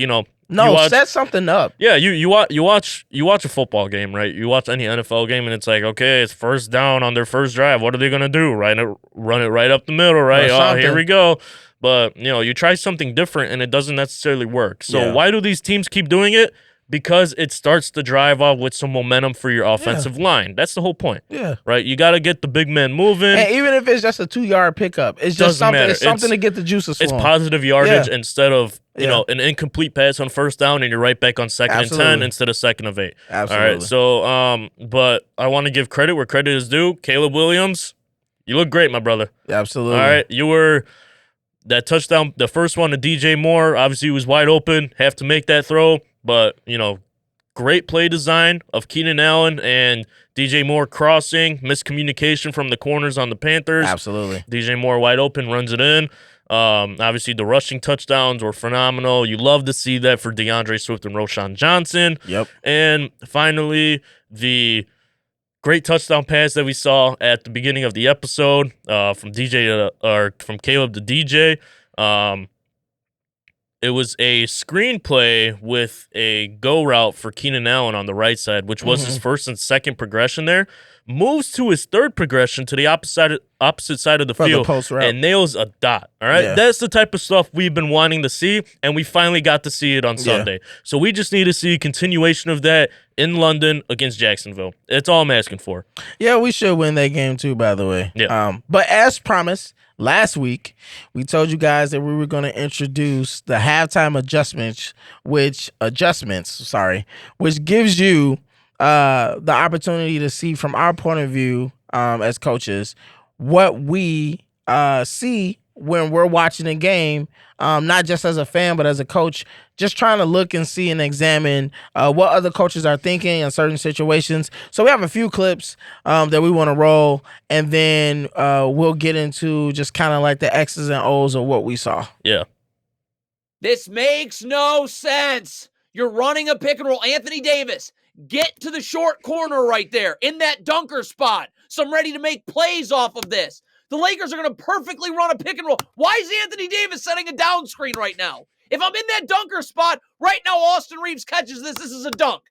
set something up. Yeah, you watch a football game, right? You watch any NFL game, and it's like, okay, it's first down on their first drive. What are they gonna do? Run it right up the middle, right? Oh, here we go. But you try something different, and it doesn't necessarily work. So why do these teams keep doing it? Because it starts the drive off with some momentum for your offensive line. That's the whole point. Yeah. Right? You got to get the big men moving. And even if it's just a 2-yard pickup, it's just something. It's something to get the juices flowing. It's positive yardage instead of an incomplete pass on first down, and you're right back on second and 10 instead of second of 8. Absolutely. All right. So, but I want to give credit where credit is due. Caleb Williams, you look great, my brother. Absolutely. All right. You were that touchdown, the first one to DJ Moore. Obviously, he was wide open. Have to make that throw. But, great play design of Keenan Allen and DJ Moore crossing, miscommunication from the corners on the Panthers. Absolutely. DJ Moore wide open, runs it in. Obviously, the rushing touchdowns were phenomenal. You love to see that for DeAndre Swift and Roschon Johnson. Yep. And finally, the great touchdown pass that we saw at the beginning of the episode from Caleb to DJ. It was a screenplay with a go route for Keenan Allen on the right side, which was his first and second progression there. Moves to his third progression to the opposite side of the field and nails a dot. All right, that's the type of stuff we've been wanting to see, and we finally got to see it on Sunday. So we just need to see a continuation of that in London against Jacksonville. That's all I'm asking for. Yeah, we should win that game too, by the way. Yeah. But as promised, last week we told you guys that we were going to introduce the halftime adjustments, which gives you the opportunity to see from our point of view as coaches what we see when we're watching a game, not just as a fan, but as a coach, just trying to look and see and examine what other coaches are thinking in certain situations. So we have a few clips that we want to roll, and then we'll get into just kind of like the X's and O's of what we saw. Yeah. This makes no sense. You're running a pick and roll. Anthony Davis, get to the short corner right there in that dunker spot. So I'm ready to make plays off of this. The Lakers are going to perfectly run a pick and roll. Why is Anthony Davis setting a down screen right now? If I'm in that dunker spot, right now Austin Reeves catches this. This is a dunk.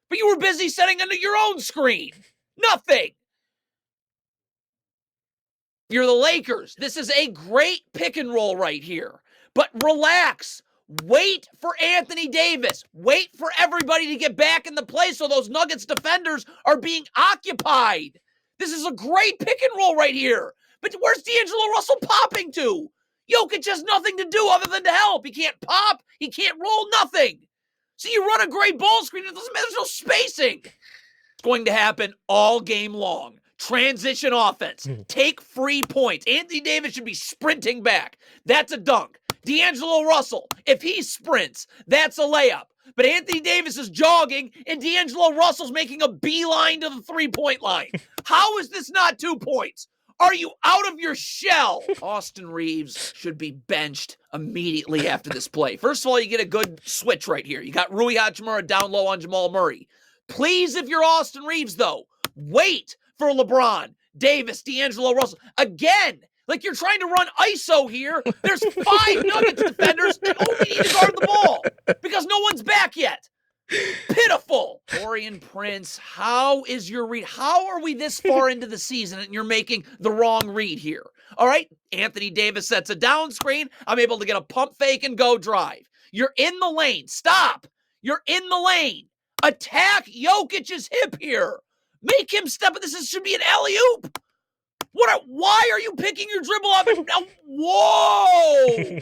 But you were busy setting into your own screen. Nothing. You're the Lakers. This is a great pick and roll right here. But relax. Wait for Anthony Davis. Wait for everybody to get back in the play so those Nuggets defenders are being occupied. This is a great pick and roll right here. But where's D'Angelo Russell popping to? Jokic has nothing to do other than to help. He can't pop. He can't roll, nothing. So you run a great ball screen. It doesn't matter. There's no spacing. It's going to happen all game long. Transition offense. Take free points. Anthony Davis should be sprinting back. That's a dunk. D'Angelo Russell, if he sprints, that's a layup. But Anthony Davis is jogging, and D'Angelo Russell's making a beeline to the three-point line. How is this not 2 points? Are you out of your shell? Austin Reeves should be benched immediately after this play. First of all, you get a good switch right here. You got Rui Hachimura down low on Jamal Murray. Please, if you're Austin Reeves, though, wait for LeBron, Davis, D'Angelo Russell. Again, like you're trying to run ISO here. There's 5 Nuggets defenders that only need to guard the ball because no one's back yet. Pitiful. Taurean Prince, how is your read? How are we this far into the season and you're making the wrong read here? All right, Anthony Davis sets a down screen. I'm able to get a pump fake and go drive. You're in the lane. Stop. You're in the lane. Attack Jokic's hip here. Make him step. This should be an alley-oop. Why are you picking your dribble up? Whoa.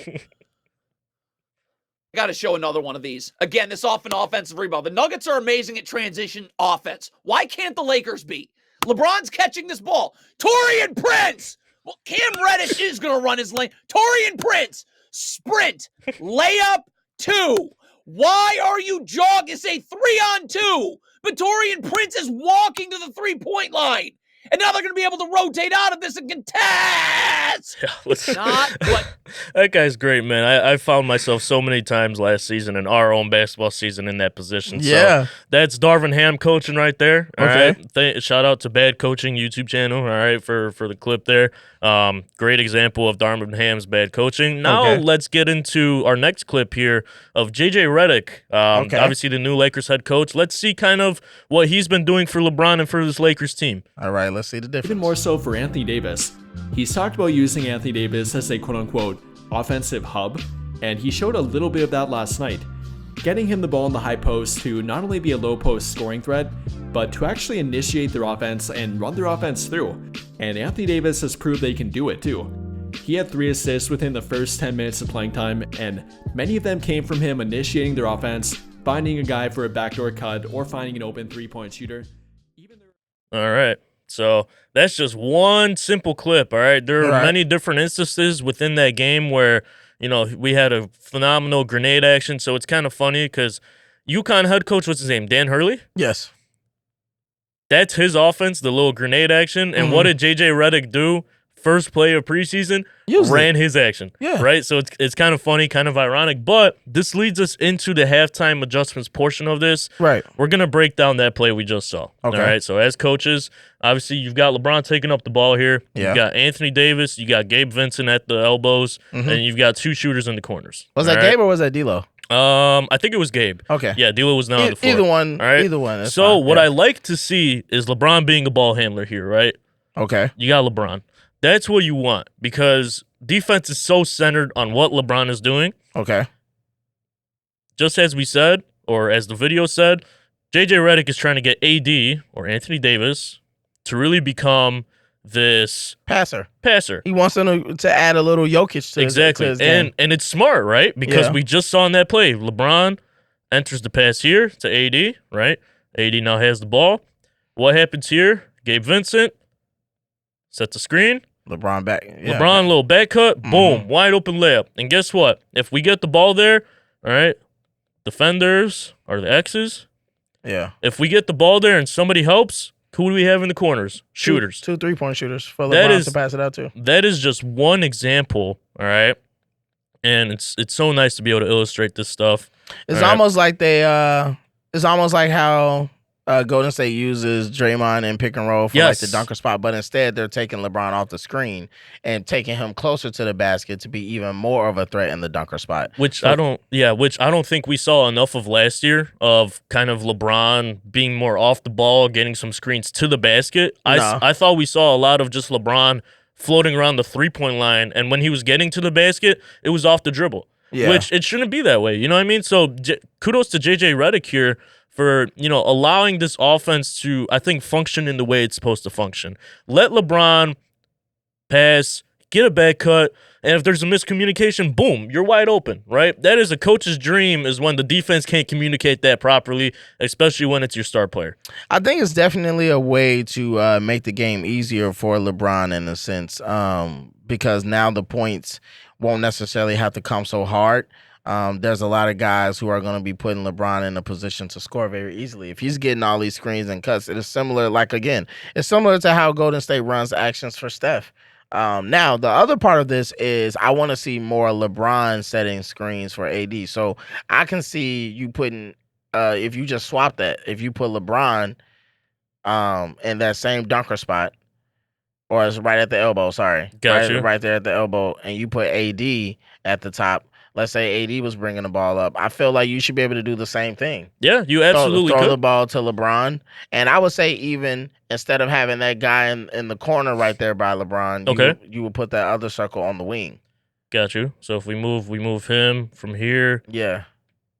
I got to show another one of these. Again, this off an offensive rebound. The Nuggets are amazing at transition offense. Why can't the Lakers be? LeBron's catching this ball. Taurean Prince. Well, Cam Reddish is going to run his lane. Taurean Prince. Sprint. Layup 2. Why are you jogging? It's a 3-on-2. But Taurean Prince is walking to the 3-point line. And now they're going to be able to rotate out of this and contest. Yeah, Not what. That guy's great, man. I found myself so many times last season in our own basketball season in that position. Yeah. So that's Darvin Ham coaching right there. All Okay. right. Shout out to Bad Coaching YouTube channel, all right, for the clip there. Great example of Darvin Ham's bad coaching. Now let's get into our next clip here of JJ Redick, obviously the new Lakers head coach. Let's see kind of what he's been doing for LeBron and for this Lakers team. All right, let's see the difference. Even more so for Anthony Davis. He's talked about using Anthony Davis as a quote-unquote offensive hub, and he showed a little bit of that last night. Getting him the ball in the high post to not only be a low post scoring threat, but to actually initiate their offense and run their offense through. And Anthony Davis has proved they can do it too. He had 3 assists within the first 10 minutes of playing time, and many of them came from him initiating their offense, finding a guy for a backdoor cut, or finding an open 3-point shooter. All right. So that's just one simple clip, all right? There are many different instances within that game where, we had a phenomenal grenade action. So it's kind of funny because UConn head coach, what's his name, Dan Hurley? Yes. That's his offense, the little grenade action. And what did JJ Redick do? First play of preseason, ran his action. Yeah. Right? So it's kind of funny, kind of ironic. But this leads us into the halftime adjustments portion of this. Right. We're going to break down that play we just saw. Okay. All right? So as coaches, obviously you've got LeBron taking up the ball here. Yeah. You've got Anthony Davis. You got Gabe Vincent at the elbows. And you've got 2 shooters in the corners. Was that Gabe or was that D'Lo? I think it was Gabe. Okay. Yeah, D'Lo was not on the floor. Either one. All right? Either one. So what I like to see is LeBron being a ball handler here, right? Okay. You got LeBron. That's what you want because defense is so centered on what LeBron is doing. Okay. Just as we said, or as the video said, JJ Redick is trying to get AD or Anthony Davis to really become this passer. He wants them to add a little Jokic to his game. And it's smart, right? Because we just saw in that play, LeBron enters the pass here to AD, right? AD now has the ball. What happens here? Gabe Vincent set the screen. LeBron back. Yeah. LeBron, little back cut. Boom. Wide open layup. And guess what? If we get the ball there, all right, defenders are the X's. Yeah. If we get the ball there and somebody helps, who do we have in the corners? Shooters. 2 3-point shooters for LeBron to pass it out to. That is just one example, all right? And it's so nice to be able to illustrate this stuff. It's almost like it's almost like how Golden State uses Draymond in pick and roll for like the dunker spot, but instead they're taking LeBron off the screen and taking him closer to the basket to be even more of a threat in the dunker spot. Which I don't think we saw enough of last year of kind of LeBron being more off the ball, getting some screens to the basket. I thought we saw a lot of just LeBron floating around the 3-point line, and when he was getting to the basket, it was off the dribble. Yeah. Which it shouldn't be that way. You know what I mean? So kudos to JJ Redick here for, allowing this offense to, I think, function in the way it's supposed to function. Let LeBron pass, get a back cut, and if there's a miscommunication, boom, you're wide open, right? That is a coach's dream, is when the defense can't communicate that properly, especially when it's your star player. I think it's definitely a way to make the game easier for LeBron in a sense, because now the points won't necessarily have to come so hard. There's a lot of guys who are going to be putting LeBron in a position to score very easily. If he's getting all these screens and cuts, it is similar, it's similar to how Golden State runs actions for Steph. Now, the other part of this is I want to see more LeBron setting screens for AD. So I can see you putting, if you just swap that, if you put LeBron in that same dunker spot, or it's right at the elbow, right there at the elbow, and you put AD at the top. Let's say AD was bringing the ball up. I feel like you should be able to do the same thing. Yeah, you absolutely throw could. the ball to LeBron. And I would say even instead of having that guy in the corner right there by LeBron, you would put that other circle on the wing. Got you. So if we move him from here. Yeah.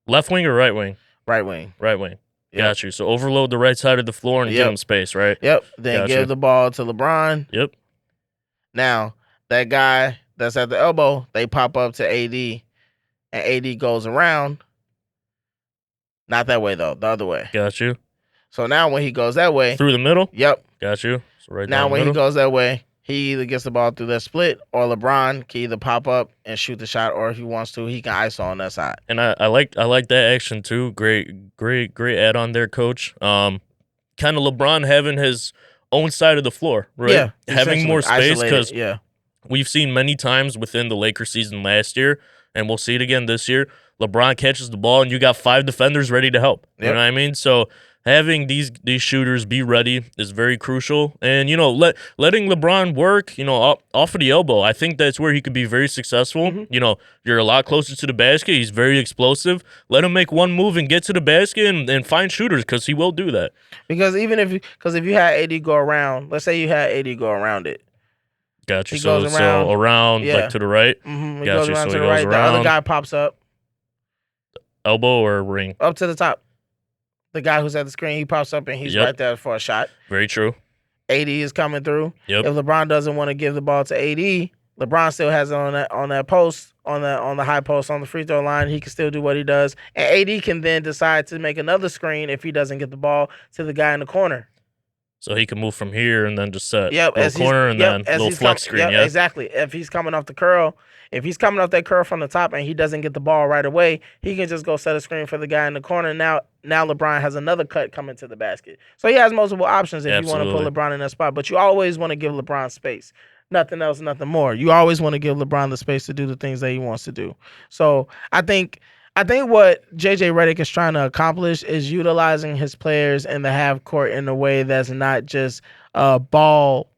Left wing or right wing? Right wing. Right wing. Yep. Got you. So overload the right side of the floor and give him space, right? Yep. Then give the ball to LeBron. Yep. Now, that guy that's at the elbow, they pop up to AD. And AD goes around. Not that way, though. The other way. Got you. So now when he goes that way, Through the middle? yep. Got you. So right Now down the when he middle. goes that way, he either gets the ball through that split or LeBron can either pop up and shoot the shot, or if he wants to, he can ISO on that side. And I like that action too. Great add on there, coach. Kind of LeBron having his own side of the floor, right? Yeah, Having more space, because yeah. we've seen many times within the Lakers season last year, and we'll see it again this year. LeBron catches the ball, and you got 5 defenders ready to help. You Yep. know what I mean? So having these shooters be ready is very crucial. And, letting LeBron work, off of the elbow, I think that's where he could be very successful. Mhm. You're a lot closer to the basket. He's very explosive. Let him make one move and get to the basket and find shooters, because he will do that. Because if you had AD go around, let's say you had AD go around it. Gotcha. He So goes around, around yeah. like to the right. He Got goes you. around So to he the goes right. The other around. guy pops up Elbow or ring? up to the top. The guy who's at the screen, he pops up and he's Yep. right there for a shot. Very true. AD is coming through. Yep. If LeBron doesn't want to give the ball to AD, LeBron still has it on that post, on the high post on the free throw line. He can still do what he does, and AD can then decide to make another screen if he doesn't get the ball to the guy in the corner. So he can move from here and then just set Yep, little corner and then little flex screen. Yep, Yeah, exactly. If he's coming off the curl, if he's coming off that curl from the top and he doesn't get the ball right away, he can just go set a screen for the guy in the corner. Now LeBron has another cut coming to the basket. So he has multiple options if you want to put Absolutely. LeBron in that spot. But you always want to give LeBron space. Nothing else, nothing more. You always want to give LeBron the space to do the things that he wants to do. So I think what JJ Redick is trying to accomplish is utilizing his players in the half court in a way that's not just ball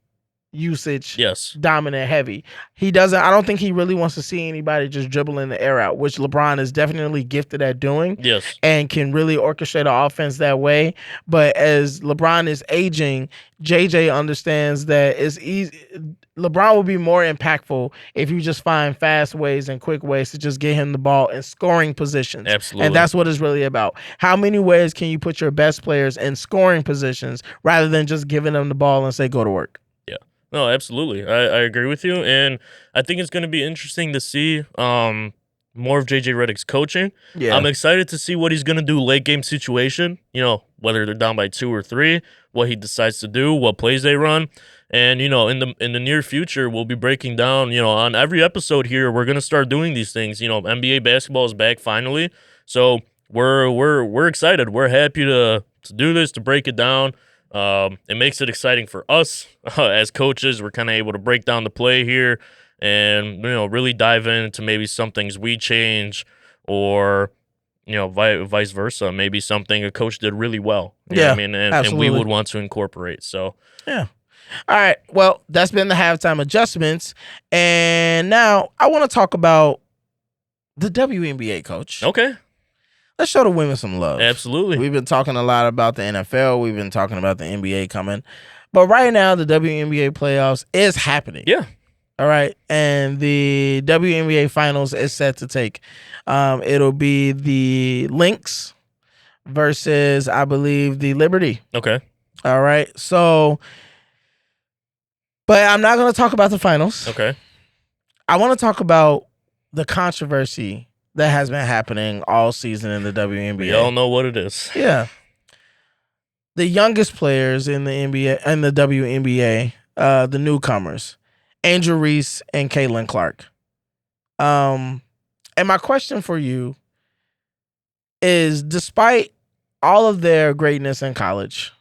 usage yes, dominant heavy. I don't think he really wants to see anybody just dribbling the air out, which LeBron is definitely gifted at doing yes, and can really orchestrate an offense that way. But as LeBron is aging, JJ understands that it's easy. LeBron will be more impactful if you just find fast ways and quick ways to just get him the ball in scoring positions. absolutely. And that's what it's really about. How many ways can you put your best players in scoring positions rather than just giving them the ball and say, go to work? No, absolutely. I agree with you. And I think it's going to be interesting to see more of JJ Redick's coaching. Yeah. I'm excited to see what he's going to do late game situation, whether they're down by 2 or 3, what he decides to do, what plays they run. And, in the near future, we'll be breaking down, on every episode here, we're going to start doing these things. NBA basketball is back finally. So we're excited. We're happy to do this, to break it down. It makes it exciting for us as coaches. We're kind of able to break down the play here and, really dive into maybe some things we change or, vice versa. Maybe something a coach did really well. You know what I mean? And we would want to incorporate. So, yeah. All right. Well, that's been the halftime adjustments. And now I want to talk about the WNBA, coach. okay. Let's show the women some love. Absolutely. We've been talking a lot about the NFL. We've been talking about the NBA coming. But right now, the WNBA playoffs is happening. Yeah. All right. And the WNBA finals is set to take. It'll be the Lynx versus, I believe, the Liberty. Okay. All right. So, but I'm not going to talk about the finals. Okay. I want to talk about the controversy that has been happening all season in the WNBA. We all know what it is. Yeah. The youngest players in the NBA and the WNBA, the newcomers, Angel Reese and Caitlin Clark. And my question for you is, despite all of their greatness in college,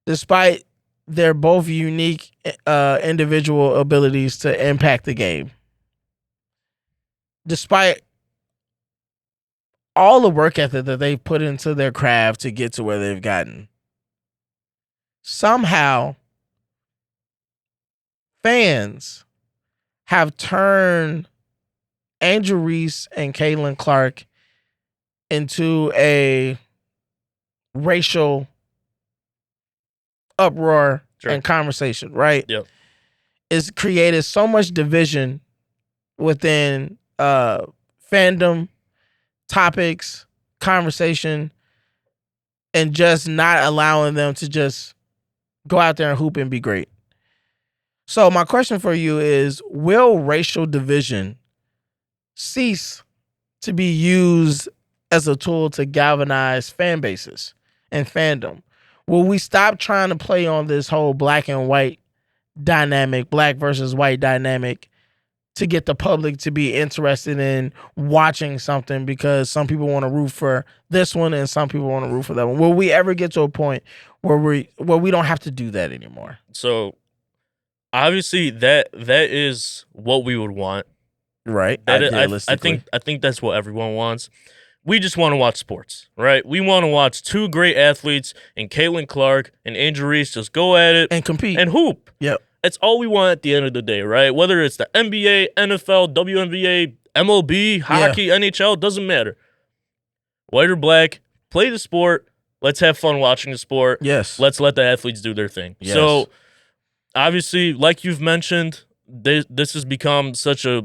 despite their both unique individual abilities to impact the game, despite all the work ethic that they've put into their craft to get to where they've gotten, somehow fans have turned Angel Reese and Caitlin Clark into a racial uproar and conversation, right? Yep. It's created so much division within fandom, topics, conversation, and just not allowing them to just go out there and hoop and be great. So my question for you is, will racial division cease to be used as a tool to galvanize fan bases and fandom? Will we stop trying to play on this whole black and white dynamic, black versus white dynamic, to get the public to be interested in watching something because some people want to root for this one and some people want to root for that one? Will we ever get to a point where we don't have to do that anymore? So obviously that is what we would want. Right. I think that's what everyone wants. We just want to watch sports, right? We want to watch two great athletes and Caitlin Clark and Angel Reese just go at it and compete and hoop. Yep. That's all we want at the end of the day, right? Whether it's the NBA, NFL, WNBA, MLB, hockey, NHL, doesn't matter. White or black, play the sport. Let's have fun watching the sport. Yes. Let's let the athletes do their thing. Yes. So, obviously, like you've mentioned, this has become such a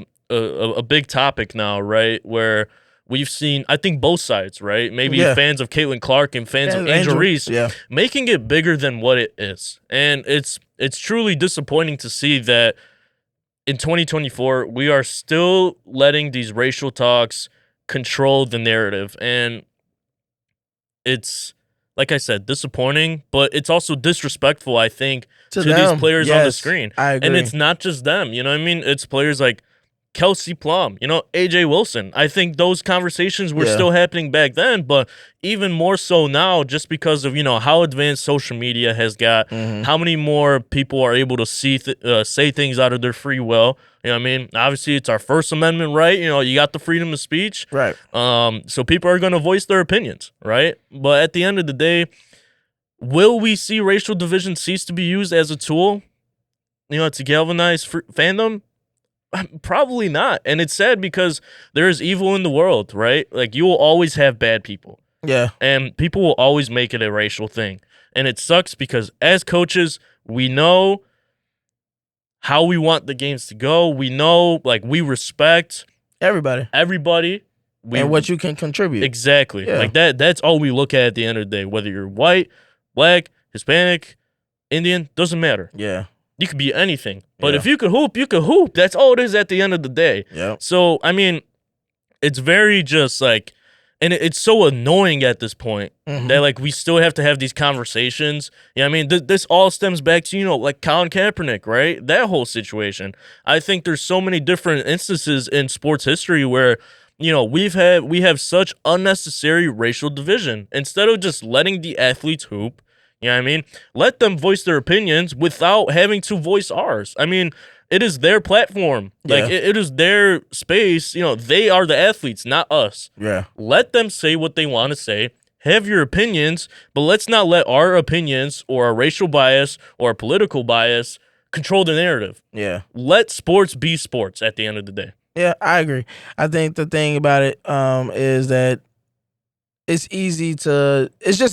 big topic now, right? Where we've seen, I think, both sides, right? Maybe fans of Caitlin Clark and fans of Angel Reese making it bigger than what it is. And it's truly disappointing to see that in 2024, we are still letting these racial talks control the narrative. And it's, like I said, disappointing, but it's also disrespectful, I think, to these players on the screen. I agree. And it's not just them, you know what I mean? It's players like Kelsey Plum, AJ Wilson. I think those conversations were still happening back then, but even more so now just because of, how advanced social media has got, how many more people are able to say things out of their free will. You know what I mean? Obviously, it's our First Amendment right. You got the freedom of speech. Right. So people are going to voice their opinions, right? But at the end of the day, will we see racial division cease to be used as a tool, to galvanize fandom? Probably not. And it's sad because there is evil in the world, right? Like, you will always have bad people. Yeah. And people will always make it a racial thing. And it sucks because as coaches, we know how we want the games to go. We know, we respect everybody. And what you can contribute. Exactly. Yeah. Like that's all we look at the end of the day. Whether you're white, black, Hispanic, Indian, doesn't matter. Yeah. You could be anything. But if you could hoop, you could hoop. That's all it is at the end of the day. Yeah. So, I mean, it's very just and it's so annoying at this point that, we still have to have these conversations. You know what I mean? This all stems back to, Colin Kaepernick, right? That whole situation. I think there's so many different instances in sports history where, we have such unnecessary racial division. Instead of just letting the athletes hoop, you know what I mean? Let them voice their opinions without having to voice ours. I mean, it is their platform. It is their space. They are the athletes, not us. Yeah. Let them say what they want to say. Have your opinions, but let's not let our opinions or our racial bias or our political bias control the narrative. Yeah. Let sports be sports at the end of the day. Yeah, I agree. I think the thing about it is that it's just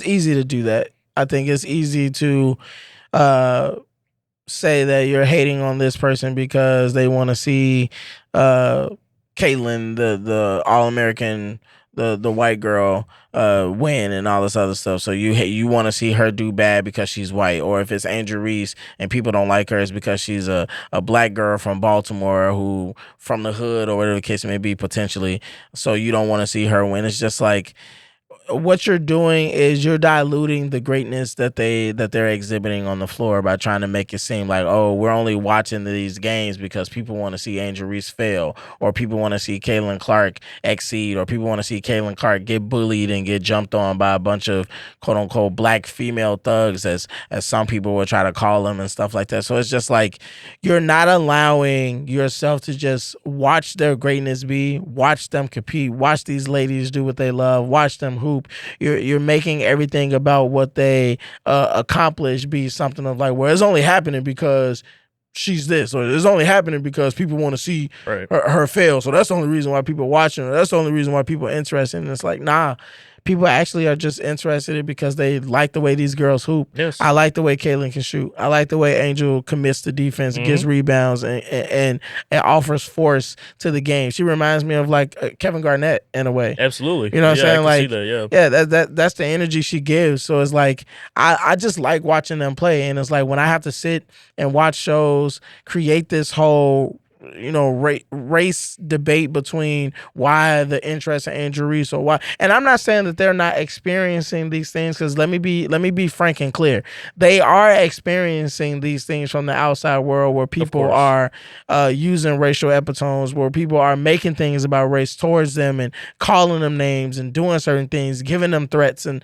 easy to do that. I think it's easy to say that you're hating on this person because they want to see Caitlyn, the All-American, the white girl, win and all this other stuff. So you want to see her do bad because she's white. Or if it's Angel Reese and people don't like her, it's because she's a black girl from Baltimore who from the hood or whatever the case may be potentially. So you don't want to see her win. It's just what you're doing is you're diluting the greatness that they're exhibiting on the floor by trying to make it seem like, oh, we're only watching these games because people want to see Angel Reese fail, or people want to see Caitlin Clark exceed, or people want to see Caitlin Clark get bullied and get jumped on by a bunch of quote unquote black female thugs, as some people will try to call them and stuff like that. So it's just you're not allowing yourself to just watch their greatness be, watch them compete, watch these ladies do what they love, watch them hoop. You're making everything about what they accomplish be something of well, it's only happening because she's this, or it's only happening because people want to see her fail. So that's the only reason why people are watching her. That's the only reason why people are interested. And it's nah. People actually are just interested in because they like the way these girls hoop. Yes. I like the way Caitlin can shoot. I like the way Angel commits to defense, gets rebounds, and offers force to the game. She reminds me of Kevin Garnett in a way. Absolutely. You know what I'm saying? I can see that, That's the energy she gives. So it's I just like watching them play. And it's when I have to sit and watch shows create this whole race debate between why the interest in Angel Reese or why. And I'm not saying that they're not experiencing these things, because let me be frank and clear. They are experiencing these things from the outside world, where people are using racial epitones, where people are making things about race towards them and calling them names and doing certain things, giving them threats and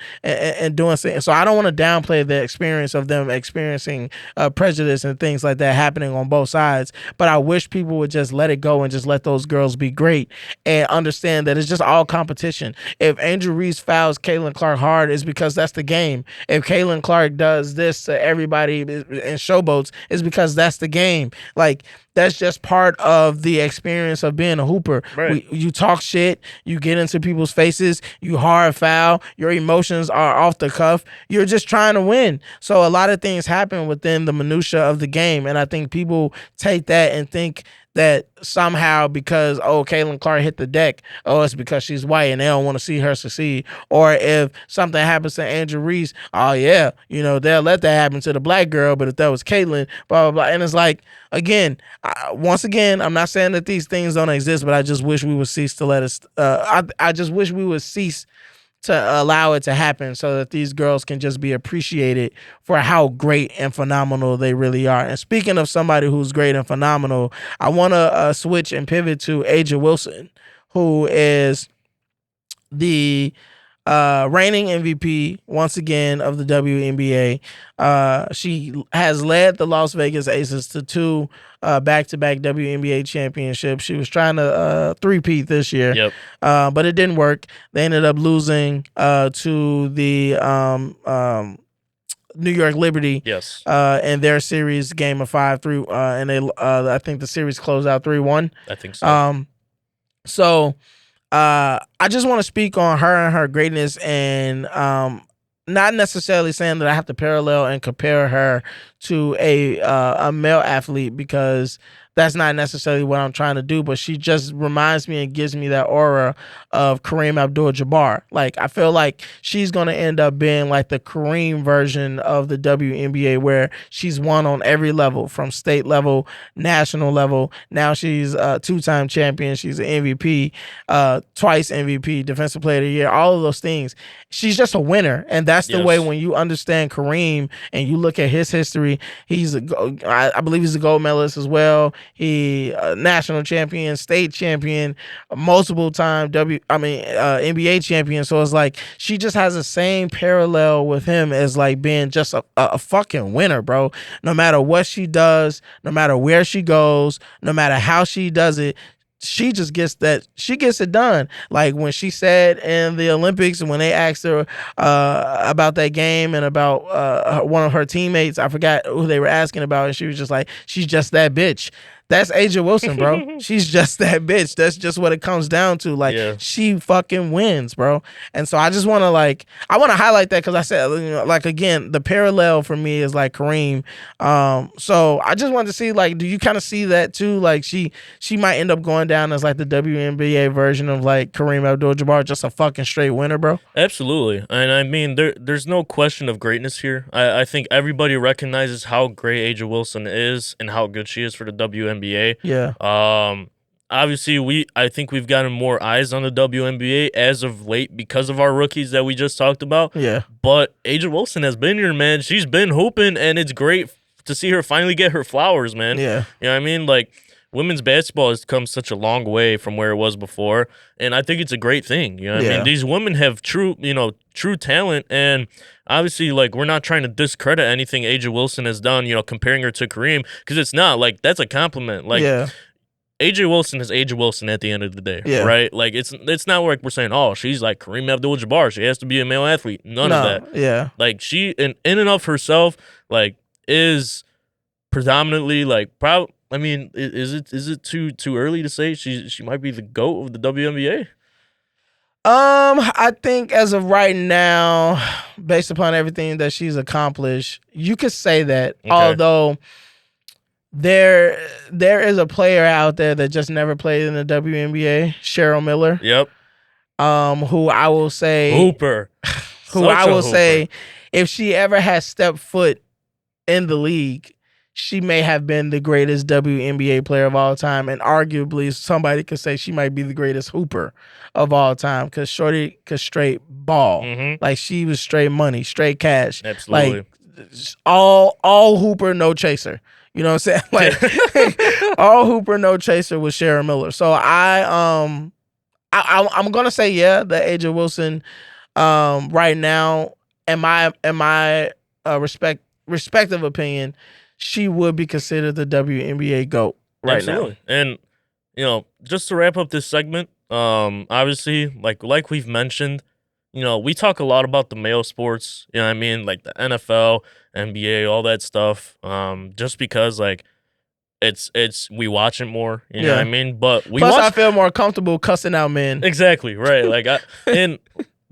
doing things. So I don't want to downplay the experience of them experiencing prejudice and things like that happening on both sides. But I wish people would just let it go and just let those girls be great and understand that it's just all competition. If Angel Reese fouls Caitlin Clark hard, it's because that's the game. If Caitlin Clark does this to everybody in showboats, it's because that's the game. Like, that's just part of the experience of being a hooper. Right. You talk shit, you get into people's faces, you hard foul, your emotions are off the cuff. You're just trying to win. So a lot of things happen within the minutia of the game, and I think people take that and think that somehow because, Caitlin Clark hit the deck, it's because she's white and they don't want to see her succeed. Or if something happens to Angel Reese, they'll let that happen to the black girl, but if that was Caitlin, blah, blah, blah. And it's like, again, once again, I'm not saying that these things don't exist, but I just wish we would cease to let us, I just wish we would cease to allow it to happen, so that these girls can just be appreciated for how great and phenomenal they really are. And speaking of somebody who's great and phenomenal, I want to switch and pivot to A'ja Wilson, who is the reigning MVP once again of the WNBA. She has led the Las Vegas Aces to 2 back-to-back WNBA championships. She was trying to three-peat this year, Yep. But it didn't work. They ended up losing to the New York Liberty. Yes. In their series game of 5-3, and they I think the series closed out 3-1. I think so. So I just want to speak on her and her greatness, and not necessarily saying that I have to parallel and compare her to a male athlete, because that's not necessarily what I'm trying to do, but she just reminds me and gives me that aura of Kareem Abdul-Jabbar. Like, I feel like she's going to end up being like the Kareem version of the WNBA, where she's won on every level, from state level, national level. Now she's a 2-time champion. She's an MVP, twice MVP, Defensive Player of the Year, all of those things. She's just a winner. And that's the way, when you understand Kareem and you look at his history, I believe he's a gold medalist as well. He national champion, state champion, multiple time NBA champion. So it's like she just has the same parallel with him as like being just a fucking winner, bro. No matter what she does, no matter where she goes, no matter how she does it, she just gets it done. Like when she said in the Olympics, when they asked her about that game and about one of her teammates, I forgot who they were asking about, and she was just like, she's just that bitch. That's A'ja Wilson, bro. She's just that bitch. That's just what it comes down to. Like, she fucking wins, bro. And so I just want to highlight that, because I said, again, the parallel for me is like Kareem. So I just wanted to see, like, do you kind of see that too? Like, she might end up going down as like the WNBA version of like Kareem Abdul-Jabbar, just a fucking straight winner, bro. Absolutely. And I mean, there's no question of greatness here. I think everybody recognizes how great A'ja Wilson is and how good she is for the WNBA. Yeah. Obviously, I think we've gotten more eyes on the WNBA as of late because of our rookies that we just talked about. Yeah. But A'ja Wilson has been here, man. She's been hooping, and it's great to see her finally get her flowers, man. Yeah. You know what I mean? Like, women's basketball has come such a long way from where it was before, and I think it's a great thing. You know what I mean? These women have true talent, and obviously, like, we're not trying to discredit anything A'ja Wilson has done, comparing her to Kareem, because it's not. Like, that's a compliment. Like, A'ja Wilson is A'ja Wilson at the end of the day, right? Like, it's not like we're saying, oh, she's like Kareem Abdul-Jabbar. She has to be a male athlete. None of that. Yeah. Like, she, in and of herself, like, is predominantly, like, I mean, is it too early to say she might be the GOAT of the WNBA? I think as of right now, based upon everything that she's accomplished, you could say that. Okay. Although there is a player out there that just never played in the WNBA, Cheryl Miller. Yep. Who I will say Hooper. Who I will say, if she ever has stepped foot in the league, she may have been the greatest WNBA player of all time, and arguably somebody could say she might be the greatest hooper of all time because Shorty could straight ball. Like she was straight money, straight cash. Absolutely. Like all hooper, no chaser. You know what I'm saying? Like all hooper, no chaser with Sharon Miller. So I'm gonna say the A'ja Wilson right now, in my respective opinion, she would be considered the WNBA GOAT right now. And just to wrap up this segment, obviously, like we've mentioned, we talk a lot about the male sports, you know what I mean, like the NFL, NBA, all that stuff. Just because it's we watch it more, you know what I mean? But I feel more comfortable cussing out men. Exactly, right.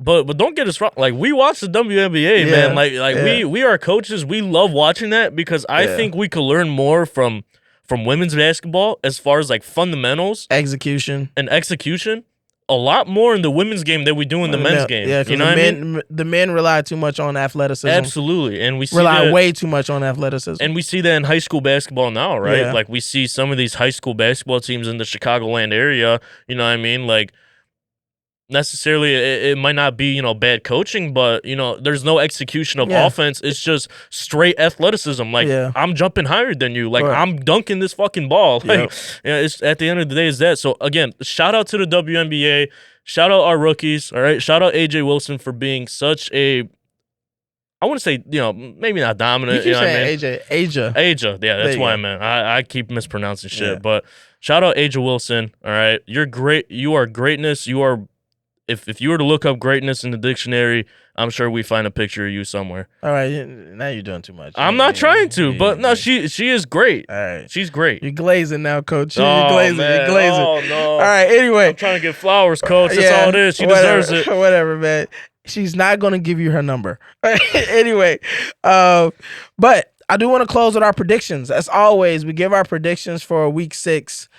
But don't get us wrong. Like we watch the WNBA, man. We are coaches. We love watching that because I think we could learn more from women's basketball as far as like fundamentals, execution, a lot more in the women's game than we do in the men's game. Yeah, you know what I mean? The men rely too much on athleticism. Absolutely, and we see way too much on athleticism. And we see that in high school basketball now, right? Yeah. Like we see some of these high school basketball teams in the Chicagoland area. You know what I mean? Like necessarily, it might not be bad coaching, but there's no execution of offense. It's just straight athleticism. Like I'm jumping higher than you. Like I'm dunking this fucking ball. Like it's at the end of the day is that. So again, shout out to the WNBA. Shout out our rookies. All right. Shout out A'ja Wilson for being such a. I want to say maybe not dominant. You keep saying A'ja. Yeah, that's why I meant. I keep mispronouncing shit. But shout out A'ja Wilson. All right. You're great. You are greatness. You are. If you were to look up greatness in the dictionary, I'm sure we find a picture of you somewhere. All right, now you're doing too much. I'm not trying to, but no, she is great. All right, she's great. You're glazing now, coach. You're glazing. Oh no! All right, anyway, I'm trying to get flowers, coach. That's all it is. She deserves it. Whatever, man. She's not gonna give you her number. Anyway, but I do want to close with our predictions. As always, we give our predictions for Week 6.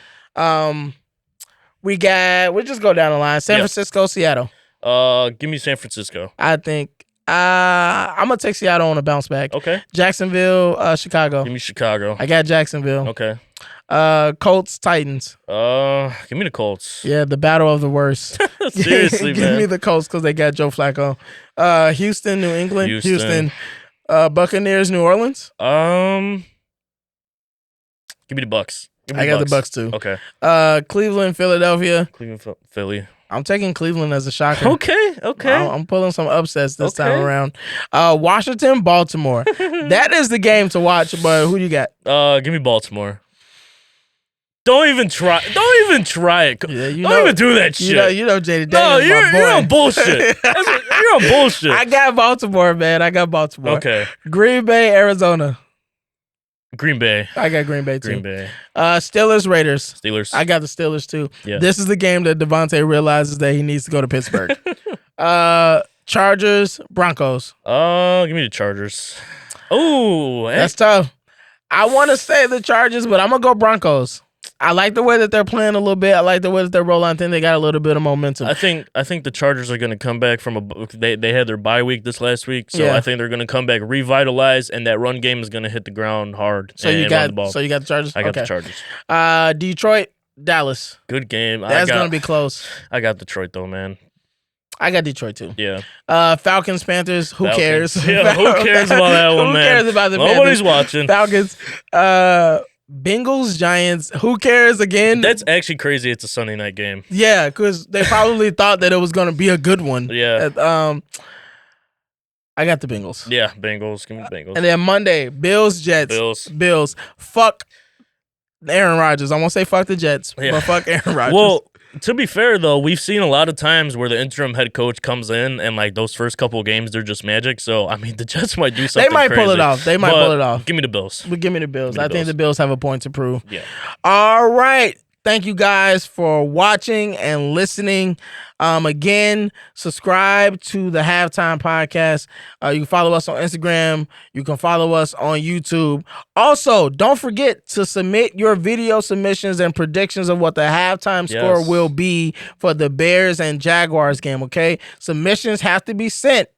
We'll just go down the line. San Francisco, Seattle. Give me San Francisco. I think I'm gonna take Seattle on a bounce back. Okay. Jacksonville, Chicago. Give me Chicago. I got Jacksonville. Okay. Colts, Titans. Give me the Colts. Yeah, the battle of the worst. Seriously, Give me the Colts because they got Joe Flacco. Houston, New England. Houston. Buccaneers, New Orleans. Give me the Bucks. I got the Bucks too. Okay. Cleveland, Philadelphia. Philly. I'm taking Cleveland as a shocker. Okay. I'm pulling some upsets this time around. Washington, Baltimore. That is the game to watch, but who do you got? Give me Baltimore. Don't even try it. Yeah, Don't even do that shit. You know JD Daniels, you're on bullshit. You're on bullshit. I got Baltimore, man. Okay. Green Bay, Arizona. Green Bay. I got Green Bay too. Green Bay. Steelers, Raiders. Steelers. I got the Steelers too. Yeah. This is the game that Devontae realizes that he needs to go to Pittsburgh. Chargers, Broncos. Give me the Chargers. Oh, that's tough. I want to say the Chargers, but I'm gonna go Broncos. I like the way that they're playing a little bit. I like the way that they're rolling. I think they got a little bit of momentum. I think the Chargers are going to come back from they had their bye week this last week, so I think they're going to come back revitalized, and that run game is going to hit the ground hard. So you got the Chargers. I got the Chargers. Detroit, Dallas. Good game. That's going to be close. I got Detroit though, man. I got Detroit too. Yeah. Falcons, Panthers. Who cares? Yeah, who cares about that one, man? Who cares about the Nobody's Panthers? watching. Falcons. Bengals, Giants. Who cares again? That's actually crazy. It's a Sunday night game. Yeah, because they probably thought that it was going to be a good one. Yeah. I got the Bengals. Yeah, Bengals. Give me the Bengals. And then Monday, Bills, Jets. Bills. Fuck Aaron Rodgers. I won't say fuck the Jets, but fuck Aaron Rodgers. Well, to be fair, though, we've seen a lot of times where the interim head coach comes in and, like, those first couple of games, they're just magic. So, I mean, the Jets might do something They might crazy. pull it off. They might pull it off. Give me the Bills. Give me the Bills. I think the Bills have a point to prove. Yeah. All right. Thank you guys for watching and listening. Again, subscribe to the Halftime Podcast. You can follow us on Instagram. You can follow us on YouTube. Also, don't forget to submit your video submissions and predictions of what the halftime score will be for the Bears and Jaguars game, okay? Submissions have to be sent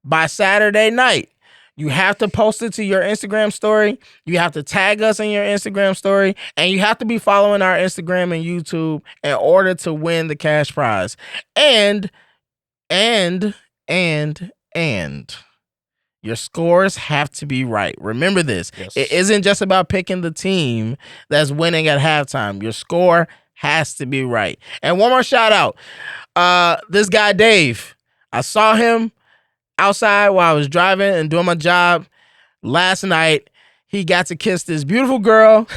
by Saturday night. You have to post it to your Instagram story. You have to tag us in your Instagram story. And you have to be following our Instagram and YouTube in order to win the cash prize. And your scores have to be right. Remember this. Yes. It isn't just about picking the team that's winning at halftime. Your score has to be right. And one more shout out. This guy, Dave, I saw him outside while I was driving and doing my job last night. He got to kiss this beautiful girl.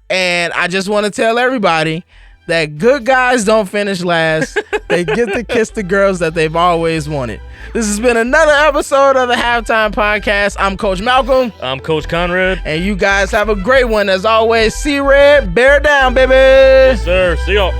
And I just want to tell everybody that good guys don't finish last. They get to kiss the girls that they've always wanted. This has been another episode of the Halftime Podcast. I'm Coach Malcolm. I'm Coach Konrad. And you guys have a great one. As always, C-Red, bear down, baby. Yes, sir. See y'all.